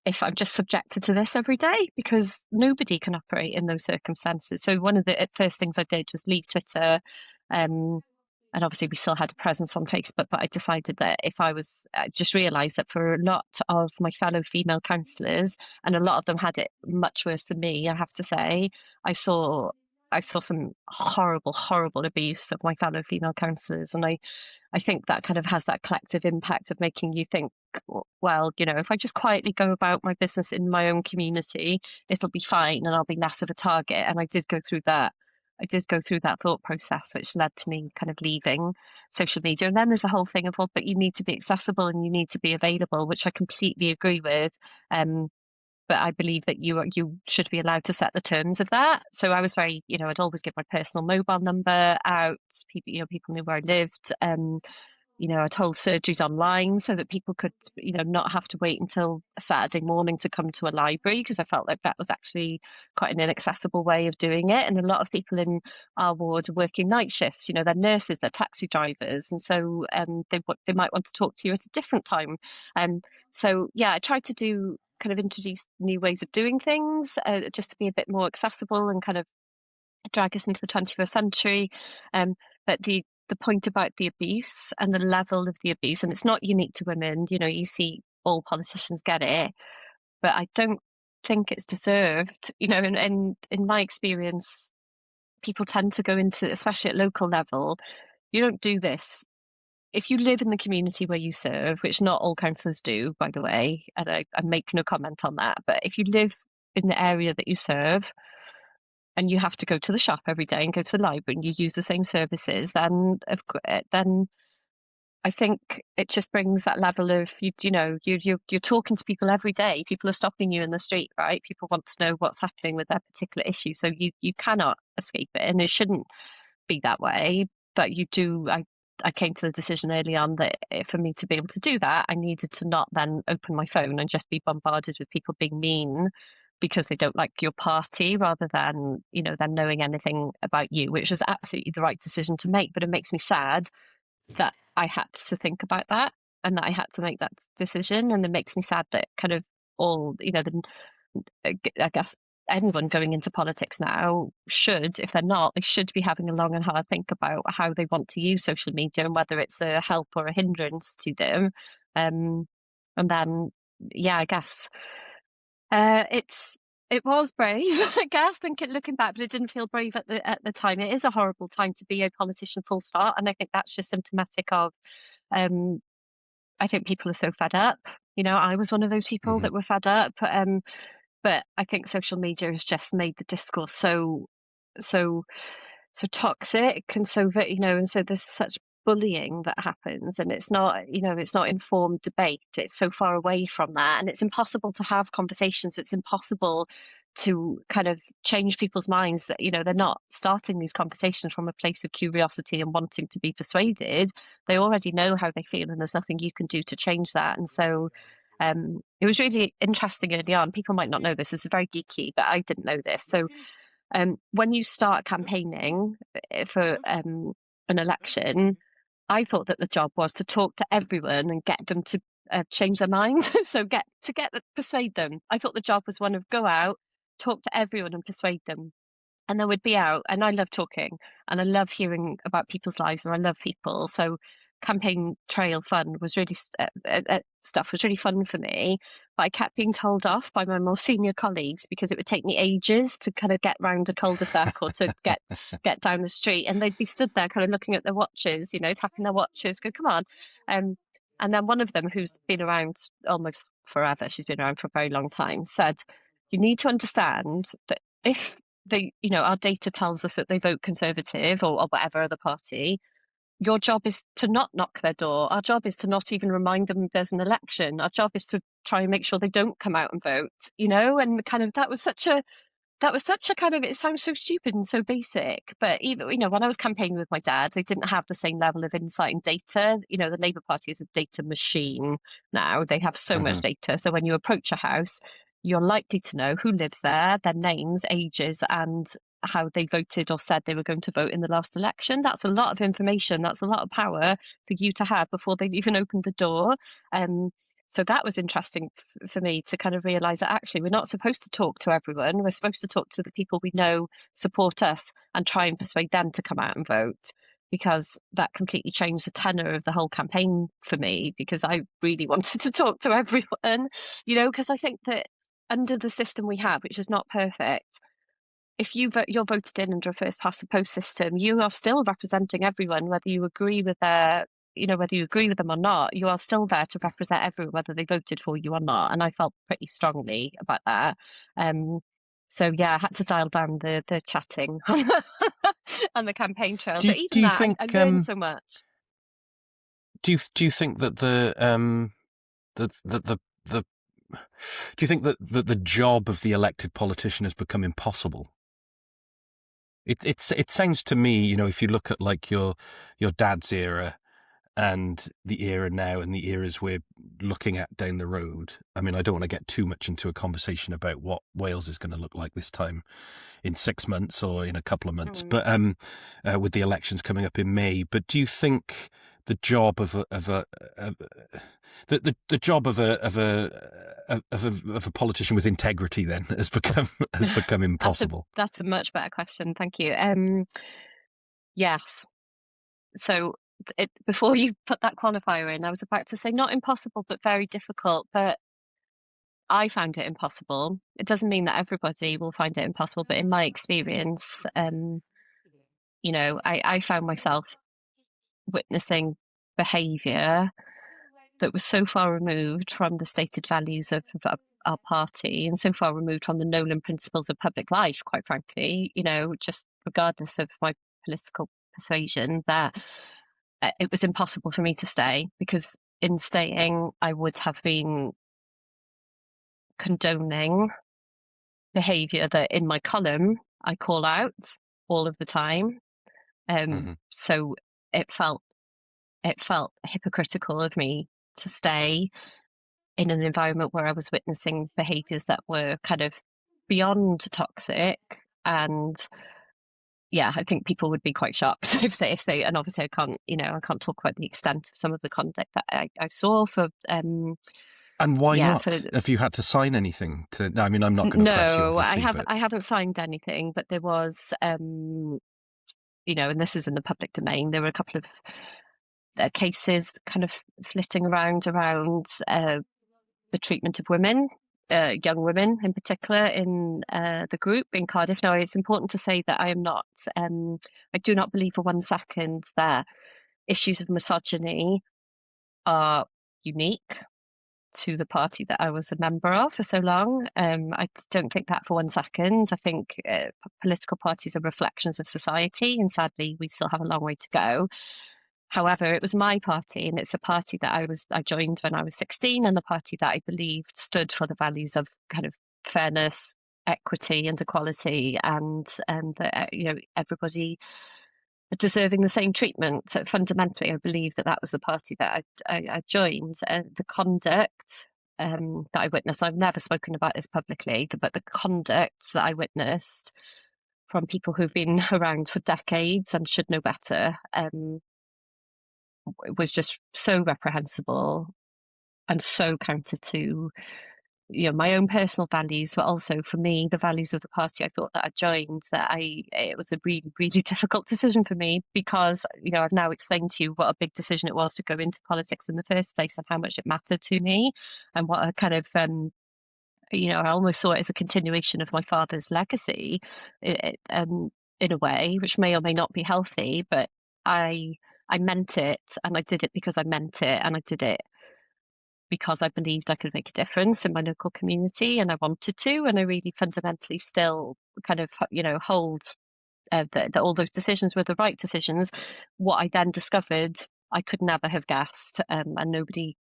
If I'm just subjected to this every day, because nobody can operate in those circumstances. So one of the first things I did was leave Twitter. And obviously we still had a presence on Facebook, but I decided that I just realised that for a lot of my fellow female councillors, and a lot of them had it much worse than me, I have to say, I saw some horrible, horrible abuse of my fellow female councillors. And I think that kind of has that collective impact of making you think, well, if I just quietly go about my business in my own community, it'll be fine and I'll be less of a target. And I did go through that I did go through that thought process, which led to me kind of leaving social media. And then there's the whole thing of, well, but you need to be accessible and you need to be available, which I completely agree with. Um, but I believe that you should be allowed to set the terms of that. So I was very, I'd always give my personal mobile number out. People, people knew where I lived. I'd hold surgeries online so that people could, not have to wait until a Saturday morning to come to a library, because I felt like that was actually quite an inaccessible way of doing it. And a lot of people in our ward are working night shifts. They're nurses, they're taxi drivers, and so they might want to talk to you at a different time. So yeah, I tried to do kind of introduce new ways of doing things, just to be a bit more accessible and kind of drag us into the 21st century. Um, but the point about the abuse and the level of the abuse, and it's not unique to women. You see all politicians get it, but I don't think it's deserved. And in my experience, people tend to go into, especially at local level, you don't do this. If you live in the community where you serve, which not all councillors do, by the way, and I make no comment on that, but if you live in the area that you serve, and you have to go to the shop every day and go to the library and you use the same services, then I think it just brings that level of you're talking to people every day. People are stopping you in the street, right? People want to know what's happening with their particular issue, so you cannot escape it, and it shouldn't be that way. But you do. I came to the decision early on that for me to be able to do that, I needed to not then open my phone and just be bombarded with people being mean because they don't like your party, rather than than knowing anything about you, which was absolutely the right decision to make. But it makes me sad that I had to think about that and that I had to make that decision, and it makes me sad that kind of all I guess anyone going into politics now should, if they're not, they should be having a long and hard think about how they want to use social media and whether it's a help or a hindrance to them. Um, and then, yeah, I guess it was brave, I guess, looking back, but it didn't feel brave at the time. It is a horrible time to be a politician, full stop, and I think that's just symptomatic of. Um, I think people are so fed up. I was one of those people Hmm. that were fed up. But I think social media has just made the discourse so so toxic and and so there's such bullying that happens, and it's not informed debate. It's so far away from that, and it's impossible to have conversations. It's impossible to kind of change people's minds that they're not starting these conversations from a place of curiosity and wanting to be persuaded. They already know how they feel, and there's nothing you can do to change that. And so it was really interesting early on. People might not know this. This is very geeky, but I didn't know this. So when you start campaigning for an election, I thought that the job was to talk to everyone and get them to change their minds. So persuade them. I thought the job was one of go out, talk to everyone and persuade them, and then we'd be out. And I love talking and I love hearing about people's lives and I love people. So campaign trail fun was really stuff was really fun for me, but I kept being told off by my more senior colleagues because it would take me ages to kind of get round a cul-de-sac or to get down the street, and they'd be stood there kind of looking at their watches, tapping their watches, go come on. And then one of them, who's been around almost forever, she's been around for a very long time, said, you need to understand that if our data tells us that they vote Conservative or whatever other party, your job is to not knock their door. Our job is to not even remind them there's an election. Our job is to try and make sure they don't come out and vote, and kind of that was such a kind of, it sounds so stupid and so basic, but even, when I was campaigning with my dad, they didn't have the same level of insight and data. The Labour Party is a data machine now. They have so much Hmm. data. So when you approach a house, you're likely to know who lives there, their names, ages, and how they voted or said they were going to vote in the last election. That's a lot of information. That's a lot of power for you to have before they've even opened the door. Um, so that was interesting for me to kind of realize that actually we're not supposed to talk to everyone. We're supposed to talk to the people we know support us and try and persuade them to come out and vote, because that completely changed the tenor of the whole campaign for me, because I really wanted to talk to everyone, because I think that under the system we have, which is not perfect, if you're voted in under a first past the post system, you are still representing everyone, whether you agree with whether you agree with them or not. You are still there to represent everyone, whether they voted for you or not. And I felt pretty strongly about that. Um, So yeah, I had to dial down the chatting on the campaign trail. Do But you, do even you that, think I learned so much. do you think that the do you think that the job of the elected politician has become impossible? It sounds to me, you know, if you look at like your dad's era and the era now and the eras we're looking at down the road. I mean, I don't want to get too much into a conversation about what Wales is going to look like this time in 6 months or in a couple of months, Mm. but with the elections coming up in May. But do you think the job the job of a politician with integrity then has become impossible? That's a much better question. Thank you. Yes. So before you put that qualifier in, I was about to say not impossible, but very difficult. But I found it impossible. It doesn't mean that everybody will find it impossible, but in my experience, I found myself witnessing behaviour that was so far removed from the stated values of our party and so far removed from the Nolan principles of public life, quite frankly, just regardless of my political persuasion, that it was impossible for me to stay, because in staying, I would have been condoning behaviour that in my column I call out all of the time. Hmm. So it felt hypocritical of me to stay in an environment where I was witnessing behaviours that were kind of beyond toxic. And yeah, I think people would be quite shocked if they, and obviously I can't talk about the extent of some of the conduct that I saw for, And why yeah, for, not? Have you had to sign anything to? No, I mean, I'm not going to press you, no, obviously, but I haven't signed anything, but there was, and this is in the public domain, there were a couple of cases kind of flitting around the treatment of women, young women in particular, in the group in Cardiff. Now, it's important to say that I do not believe for 1 second that issues of misogyny are unique to the party that I was a member of for so long. I don't think that for 1 second. I think political parties are reflections of society, and sadly, we still have a long way to go. However, it was my party, and it's a party that I joined when I was 16, and a party that I believed stood for the values of kind of fairness, equity, and equality, and that everybody deserving the same treatment. So fundamentally, I believe that was the party that I joined. The conduct that I witnessed, I've never spoken about this publicly, but the conduct that I witnessed from people who've been around for decades and should know better, was just so reprehensible and so counter to my own personal values, but also for me the values of the party I thought that I joined. It was a really, really difficult decision for me, because I've now explained to you what a big decision it was to go into politics in the first place and how much it mattered to me, and what a kind of I almost saw it as a continuation of my father's legacy, in a way, which may or may not be healthy, but I I meant it, and I did it because I meant it, and I did it because I believed I could make a difference in my local community, and I wanted to, and I really fundamentally still kind of hold that all those decisions were the right decisions. What I then discovered, I could never have guessed, and nobody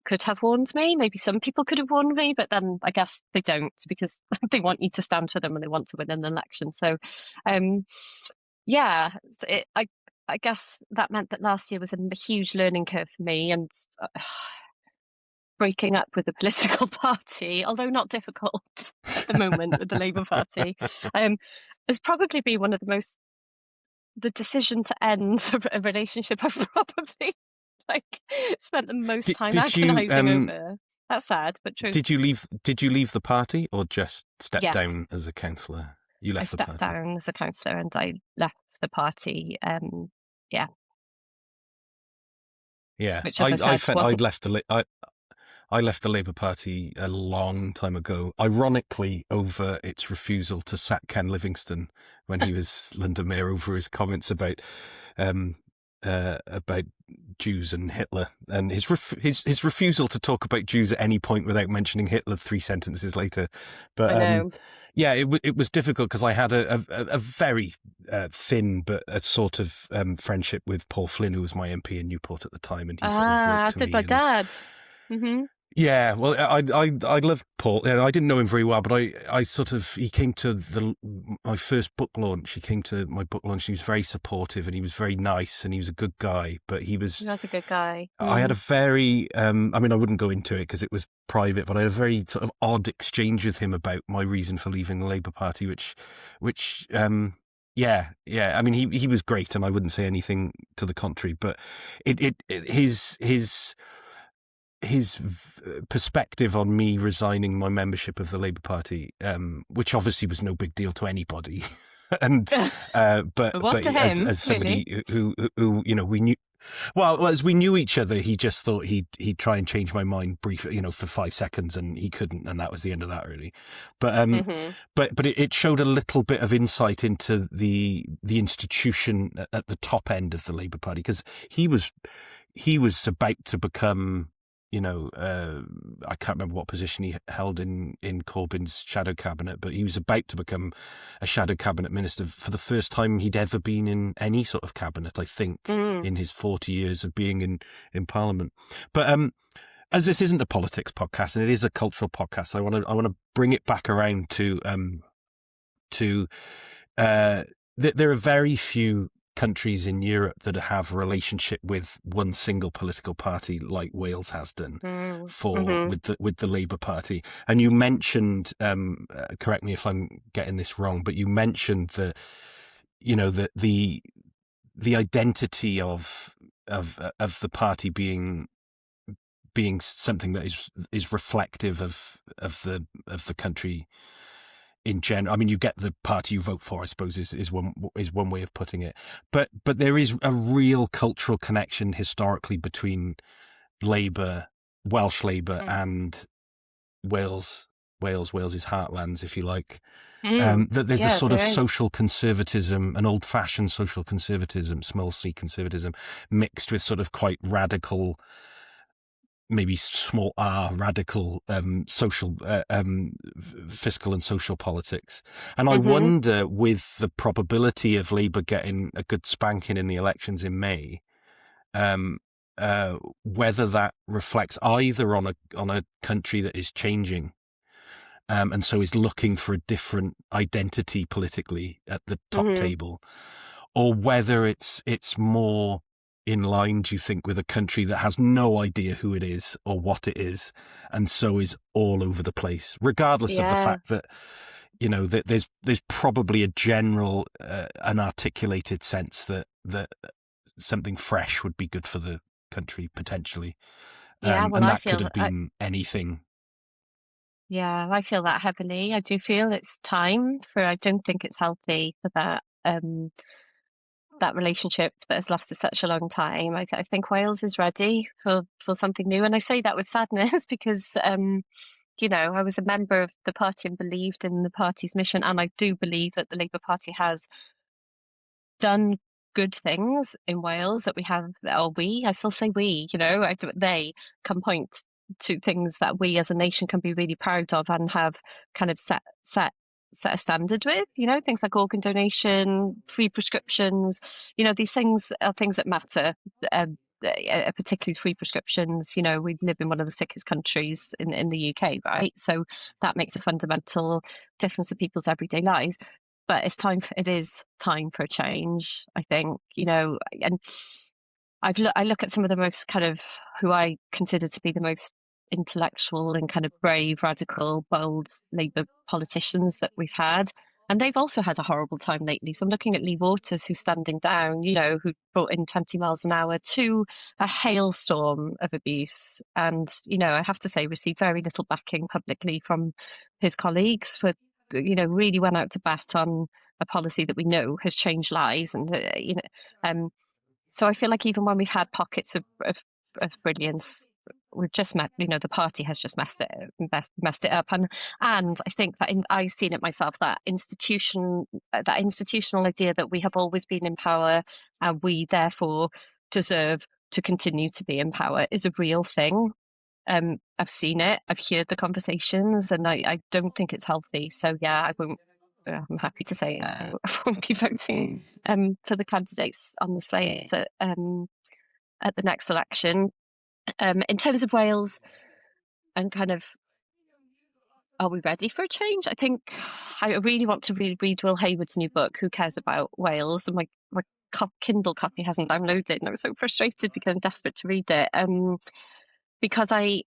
could have warned me. Maybe some people could have warned me, but then I guess they don't, because they want you to stand for them and they want to win an election. So, um, yeah, I guess that meant that last year was a huge learning curve for me, and breaking up with a political party, although not difficult at the moment with the Labour Party, has probably been one of the decision to end a relationship I've probably like spent the most did, time did you agonising over. That's sad, but true. did you leave the party or just step Yes, down as a councillor? You I left the stepped party. down as a councillor and I left the party. Yeah, Yeah, which, as I I said, felt wasn't. I left the Labour Party a long time ago, ironically over its refusal to sack Ken Livingstone when he was London Mayor, over his comments about um, about Jews and Hitler, and his refusal to talk about Jews at any point without mentioning Hitler 3 sentences later. But I know. yeah, it was difficult because I had a very thin but a sort of friendship with Paul Flynn, who was my MP in Newport at the time, and he sort of wrote As to did me. my And dad. Hmm. yeah, well, I love Paul. I didn't know him very well, but I sort of he came to my first book launch. He came to my book launch. He was very supportive, and he was very nice, and he was a good guy. But He was a good guy. I had a very I mean, I wouldn't go into it because it was private, but I had a very sort of odd exchange with him about my reason for leaving the Labour Party, which yeah, I mean, he was great, and I wouldn't say anything to the contrary. But his perspective on me resigning my membership of the Labour Party, which obviously was no big deal to anybody, and but It was to him, as somebody who we knew. Well, as we knew each other, he just thought he'd try and change my mind briefly, for 5 seconds, and he couldn't, and that was the end of that, really. But but it showed a little bit of insight into the institution at the top end of the Labour Party, because he was about to become, I can't remember what position he held in Corbyn's shadow cabinet, but he was about to become a shadow cabinet minister for the first time he'd ever been in any sort of cabinet, I think, in his 40 years of being in Parliament. But as this isn't a politics podcast and it is a cultural podcast, I want to bring it back around to there are very few countries in Europe that have a relationship with one single political party like Wales has done with the Labour Party. And you mentioned, correct me if I'm getting this wrong, but you mentioned that the identity of the party being something that is reflective of the country in general. I mean, you get the party you vote for, I suppose, is one way of putting it. But there is a real cultural connection historically between Labour, Welsh Labour, and Wales's heartlands, if you like. That there's a sort of social conservatism, an old-fashioned social conservatism, small c conservatism, mixed with sort of quite radical, maybe small r radical social fiscal and social politics. And I wonder, with the probability of Labour getting a good spanking in the elections in May, whether that reflects either on a country that is changing and so is looking for a different identity politically at the top table, or whether it's more in line, do you think, with a country that has no idea who it is or what it is, and so is all over the place, regardless of the fact that that there's probably a general unarticulated sense that something fresh would be good for the country potentially. Well, and that could have been anything. Yeah, I feel that heavily. I do feel it's time for. I don't think it's healthy for that. That relationship that has lasted such a long time. I think Wales is ready for something new, and I say that with sadness because I was a member of the party and believed in the party's mission, and I do believe that the Labour Party has done good things in Wales that we have, or I still say we, they can point to things that we as a nation can be really proud of and have kind of set a standard with, things like organ donation, free prescriptions, these things are things that matter, particularly free prescriptions. We live in one of the sickest countries in the UK, right? So that makes a fundamental difference in people's everyday lives. But it is time for a change, I think, and I look at some of the most kind of who I consider to be the most intellectual and kind of brave, radical, bold Labour politicians that we've had. And they've also had a horrible time lately. So I'm looking at Lee Waters, who's standing down, who brought in 20 miles an hour to a hailstorm of abuse. And, I have to say, received very little backing publicly from his colleagues for, really went out to bat on a policy that we know has changed lives. And, so I feel like even when we've had pockets of brilliance, we've just the party has just messed it up, and I think that I've seen it myself, that institutional idea that we have always been in power and we therefore deserve to continue to be in power is a real thing. I've seen it, I've heard the conversations, and I don't think it's healthy. So yeah, I won't. I'm happy to say I won't be voting for the candidates on the slate at the next election. In terms of Wales and kind of, are we ready for a change? I think I really want to read Will Hayward's new book, Who Cares About Wales? And my Kindle copy hasn't downloaded, and I was so frustrated because I'm desperate to read it. Because I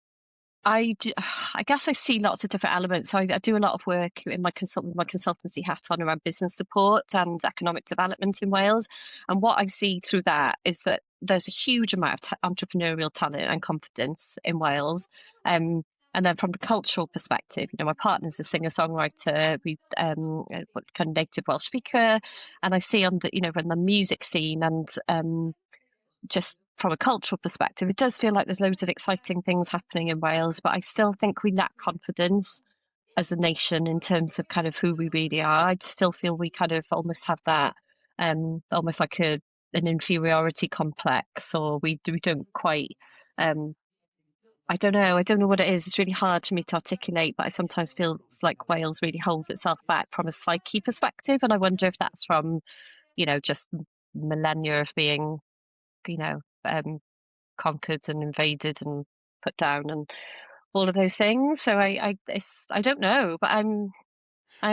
guess I see lots of different elements. So I do a lot of work in my consultancy hat on around business support and economic development in Wales. And what I see through that is that there's a huge amount of entrepreneurial talent and confidence in Wales. And then from the cultural perspective, my partner's a singer-songwriter, we kind of native Welsh speaker, and I see on the music scene and just from a cultural perspective, it does feel like there's loads of exciting things happening in Wales, but I still think we lack confidence as a nation in terms of kind of who we really are. I still feel we kind of almost have that, almost like an inferiority complex, or we don't quite. I don't know. I don't know what it is. It's really hard for me to articulate, but I sometimes feel it's like Wales really holds itself back from a psyche perspective, and I wonder if that's from, just millennia of being, you know, conquered and invaded and put down and all of those things. So I don't know, but I'm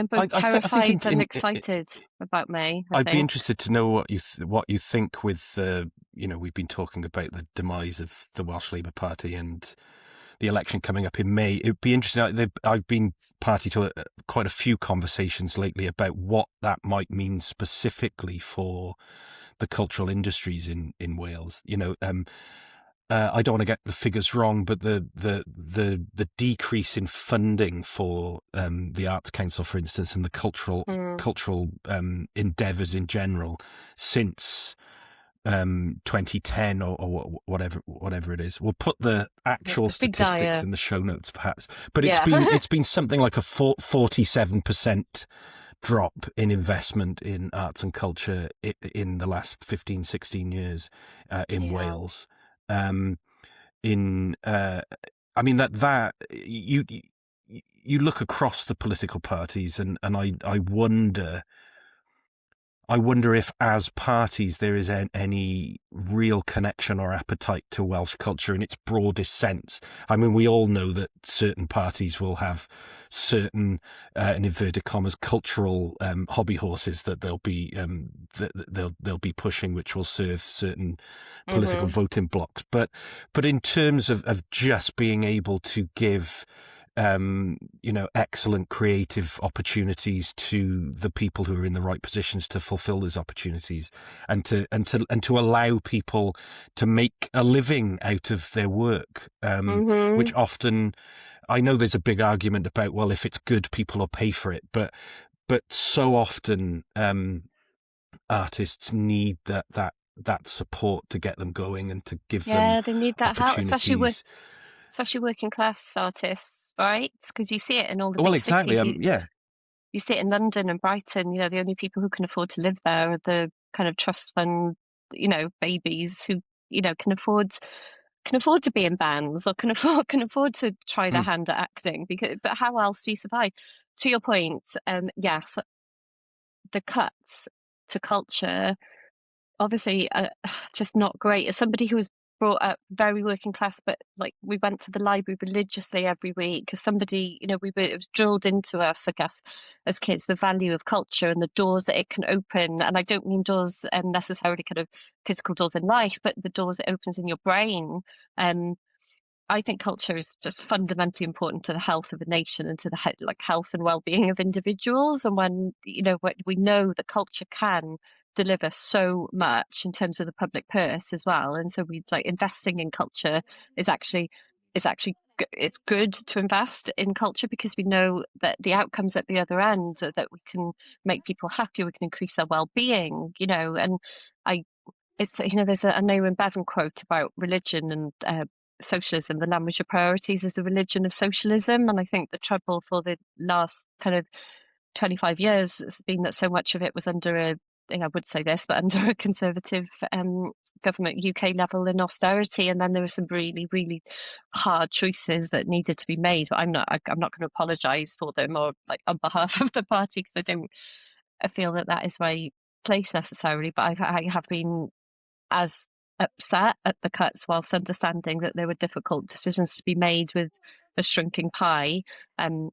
both I think terrified and excited about May. I I'd be think. interested to know what you think with we've been talking about the demise of the Welsh Labour Party and the election coming up in May. It'd be interesting. I've been party to quite a few conversations lately about what that might mean specifically for the cultural industries in Wales. I don't want to get the figures wrong, but the decrease in funding for the Arts Council, for instance, and the cultural endeavours in general since 2010 or whatever it is. We'll put the actual statistics in the show notes, perhaps. But it's been something like a 47% drop in investment in arts and culture in the last 15, 16 years in Wales. I mean that you look across the political parties and I wonder if as parties there is any real connection or appetite to Welsh culture in its broadest sense. I mean, we all know that certain parties will have certain, in inverted commas, cultural hobby horses that they'll be pushing, which will serve certain political voting blocks. But in terms of just being able to give excellent creative opportunities to the people who are in the right positions to fulfill those opportunities, and to allow people to make a living out of their work, which often, I know there's a big argument about, well, if it's good, people will pay for it, but so often artists need that support to get them going and to give them they need that help, opportunities. especially working class artists, right? Because you see it in all the Well, big exactly. cities. Yeah. You see it in London and Brighton. The only people who can afford to live there are the kind of trust fund, babies who can afford to be in bands or can afford to try their hand at acting. But how else do you survive? To your point, yes, the cuts to culture obviously just not great. As somebody who was brought up very working class, but like we went to the library religiously every week. As somebody, it was drilled into us, I guess, as kids, the value of culture and the doors that it can open. And I don't mean doors necessarily kind of physical doors in life, but the doors it opens in your brain. I think culture is just fundamentally important to the health of a nation and to the health and well-being of individuals. And when we know that culture can deliver so much in terms of the public purse as well, and so we investing in culture is actually it's good to invest in culture because we know that the outcomes at the other end are that we can make people happier, we can increase their well-being, and I it's there's a Raymond Bevan quote about religion and socialism. The language of priorities is the religion of socialism, and I think the trouble for the last kind of 25 years has been that so much of it was under I would say this, but under a Conservative government UK level in austerity, and then there were some really, really hard choices that needed to be made. But I'm not going to apologise for them or like on behalf of the party because I feel that that is my place necessarily. But I have been as upset at the cuts whilst understanding that there were difficult decisions to be made with a shrinking pie. Um,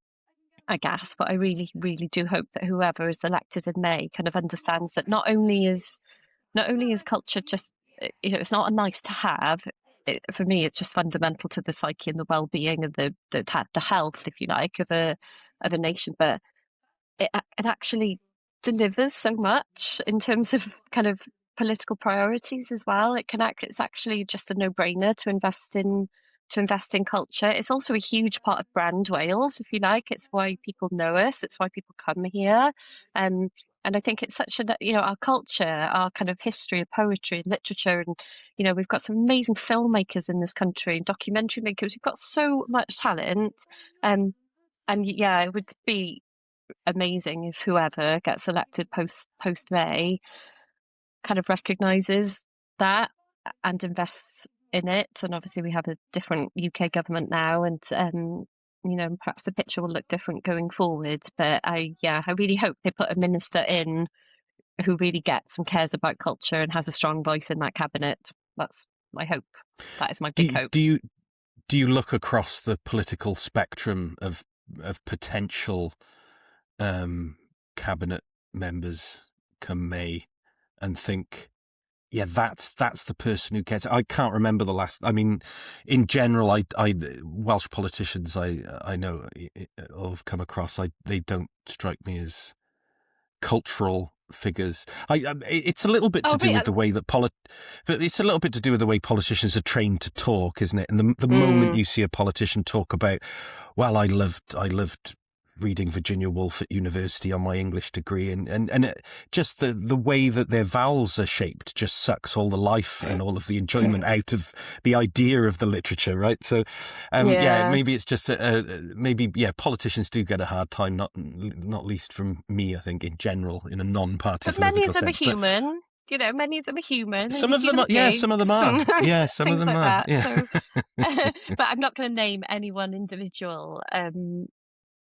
I guess, but I really, really do hope that whoever is elected in May kind of understands that not only is culture just it's not a nice to have. For me, it's just fundamental to the psyche and the well-being and the health, if you like, of a nation. But it actually delivers so much in terms of kind of political priorities as well. It's actually just a no-brainer to invest in culture. It's also a huge part of brand Wales, if you like. It's why people know us. It's why people come here. Um, and I think it's such our culture, our kind of history of poetry and literature, and we've got some amazing filmmakers in this country and documentary makers. We've got so much talent, um, and yeah, it would be amazing if whoever gets elected post May kind of recognises that and invests in it. And obviously, we have a different UK government now, and perhaps the picture will look different going forward. But I really hope they put a minister in who really gets and cares about culture and has a strong voice in that cabinet. That's my hope. That is my Do big you, hope. do you look across the political spectrum of potential cabinet members come May and think, yeah, that's the person who gets it? I can't remember the last. I mean, in general, I Welsh politicians I know or have come across, they don't strike me as cultural figures. It's a little bit to Oh, do with the way that but it's a little bit to do with the way politicians are trained to talk, isn't it? And the moment you see a politician talk about, well, I loved reading Virginia Woolf at university on my English degree, and just the way that their vowels are shaped just sucks all the life and all of the enjoyment out of the idea of the literature, right? So, yeah. maybe it's just maybe politicians do get a hard time, not least from me, I think, in general, in a non-party But many political of them are sense. But human. Many of them are human, and some you of see them them are, at yeah, gigs some of them are, and yeah, some of things them like are, that. yeah. So, but I'm not going to name any one individual.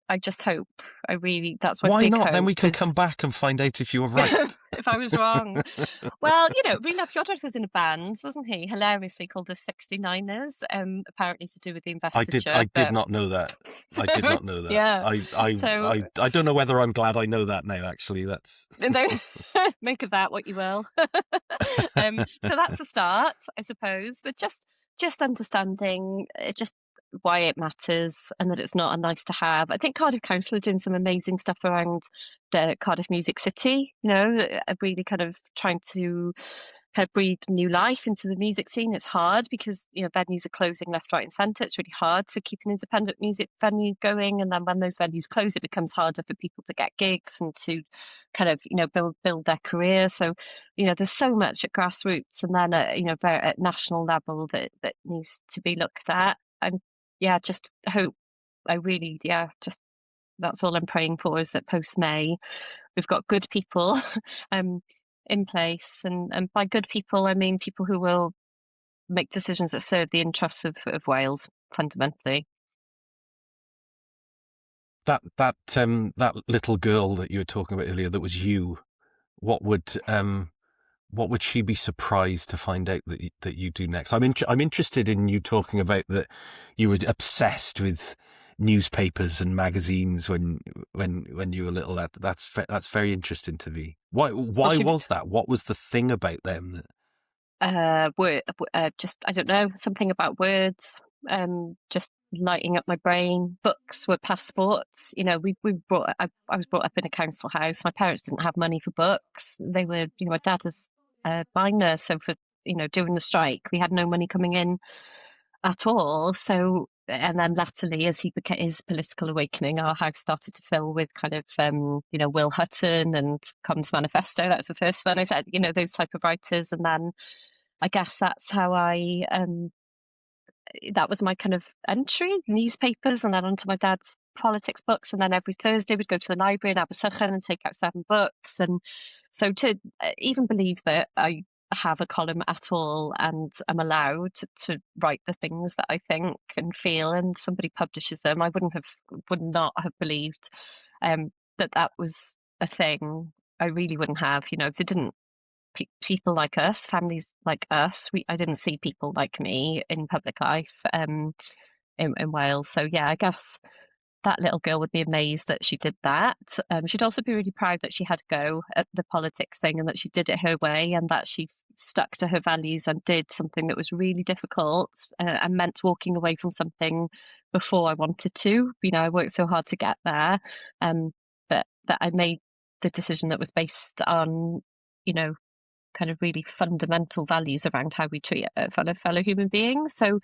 I just hope. That's my Why big not? Then hope. we can come back and find out if you were right. If I was wrong. Well, Rena Pjodorth was in a band, wasn't he? Hilariously called the 69ers, apparently to do with the investiture. I did not know that. I did not know that. Yeah. So I don't know whether I'm glad I know that now. Actually, that's make of that what you will. So that's a start, I suppose. But just understanding just why it matters and that it's not a nice to have. I think Cardiff Council are doing some amazing stuff around the Cardiff Music City. Really kind of trying to kind of breathe new life into the music scene. It's hard because venues are closing left, right, and centre. It's really hard to keep an independent music venue going, and then when those venues close, it becomes harder for people to get gigs and to kind of build their career. So there's so much at grassroots, and then at national level that needs to be looked at. And just hope. I really just that's all I'm praying for, is that post May we've got good people in place, and by good people I mean people who will make decisions that serve the interests of Wales fundamentally. That little girl that you were talking about earlier, that was you. What would she be surprised to find out that you do next? I'm interested in you talking about that you were obsessed with newspapers and magazines when you were little. That's very interesting to me. Why was that? What was the thing about them that... Word, just I don't know, something about words, just lighting up my brain. Books were passports. I was brought up in a council house. My parents didn't have money for books. They were, my dad is a miner, so for during the strike, we had no money coming in at all. So, and then latterly, as he became his political awakening, our house started to fill with kind of Will Hutton and Commons Manifesto. That was the first one. I said, those type of writers, and then I guess that's how that was my kind of entry, newspapers, and then onto my dad's politics books, and then every Thursday we'd go to the library in Abersychan and take out 7 books. And so to even believe that I have a column at all and I'm allowed to write the things that I think and feel, and somebody publishes them, I would not have believed that was a thing. I really wouldn't have, because it didn't. People like us, families like us, I didn't see people like me in public life in Wales. So yeah, I guess that little girl would be amazed that she did that. She'd also be really proud that she had to go at the politics thing and that she did it her way and that she stuck to her values and did something that was really difficult and meant walking away from something before I wanted to. I worked so hard to get there, but that I made the decision that was based on, kind of really fundamental values around how we treat fellow human beings. So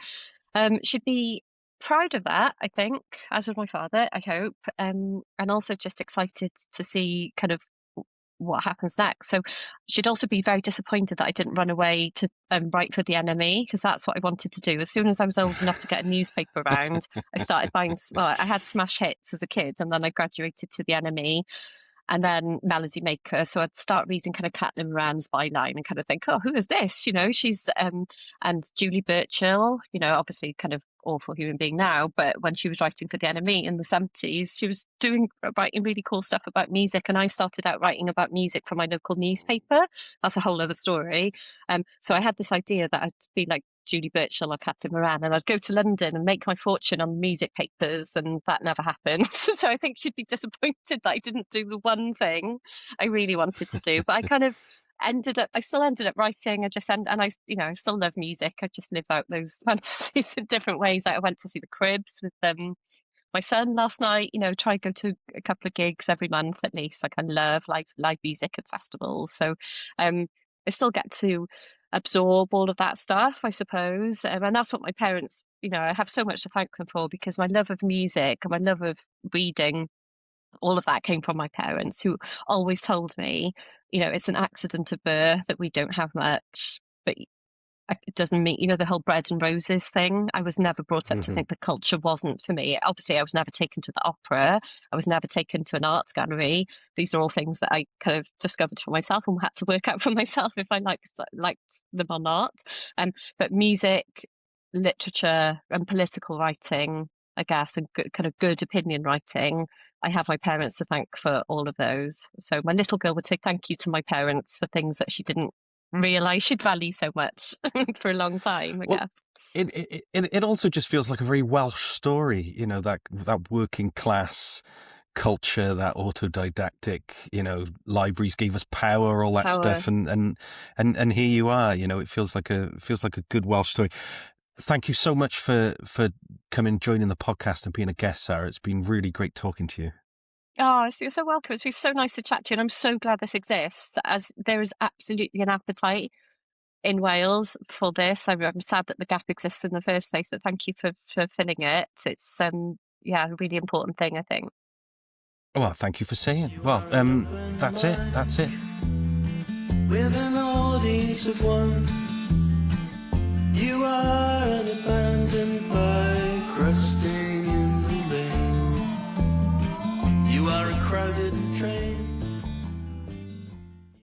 she'd be proud of that, I think, as would my father, I hope, and also just excited to see kind of what happens next. So she'd also be very disappointed that I didn't run away to write for the NME, because that's what I wanted to do. As soon as I was old enough to get a newspaper around, I started buying. Well, I had smash hits as a kid, and then I graduated to the NME. And then Melody Maker. So I'd start reading kind of Caitlin Moran's byline and kind of think, oh, who is this? She's and Julie Burchill, obviously kind of awful human being now, but when she was writing for the NME in the 70s, she was writing really cool stuff about music. And I started out writing about music for my local newspaper. That's a whole other story. So I had this idea that I'd be like Julie Burchill or Caitlin Moran, and I'd go to London and make my fortune on music papers, and that never happened. So I think she'd be disappointed that I didn't do the one thing I really wanted to do. But I kind of still ended up writing. I still love music. I just live out those fantasies in different ways. Like I went to see the Cribs with my son last night, try and go to a couple of gigs every month at least. I kind of love live music at festivals. So I still get to absorb all of that stuff, I suppose. And that's what my parents, I have so much to thank them for, because my love of music and my love of reading, all of that came from my parents, who always told me, it's an accident of birth that we don't have much, but it doesn't mean, the whole bread and roses thing. I was never brought up to think the culture wasn't for me. Obviously, I was never taken to the opera. I was never taken to an arts gallery. These are all things that I kind of discovered for myself and had to work out for myself if I liked them or not. But music, literature, and political writing, I guess, and kind of good opinion writing, I have my parents to thank for all of those. So my little girl would say thank you to my parents for things that she didn't realize she'd value so much for a long time, I guess. It also just feels like a very Welsh story, that working class culture, that autodidactic, libraries gave us power, all that stuff, and here you are, it feels like a good Welsh story. Thank you so much for coming, joining the podcast and being a guest, Sarah. It's been really great talking to you. Oh, you're so welcome. It's been so nice to chat to you, and I'm so glad this exists, as there is absolutely an appetite in Wales for this. I'm sad that the gap exists in the first place, but thank you for filling it. It's a really important thing, I think. Well, thank you for saying. Well, that's it. With an audience of one, you are an abandoned bike rusting in the rain. You are a crowded train.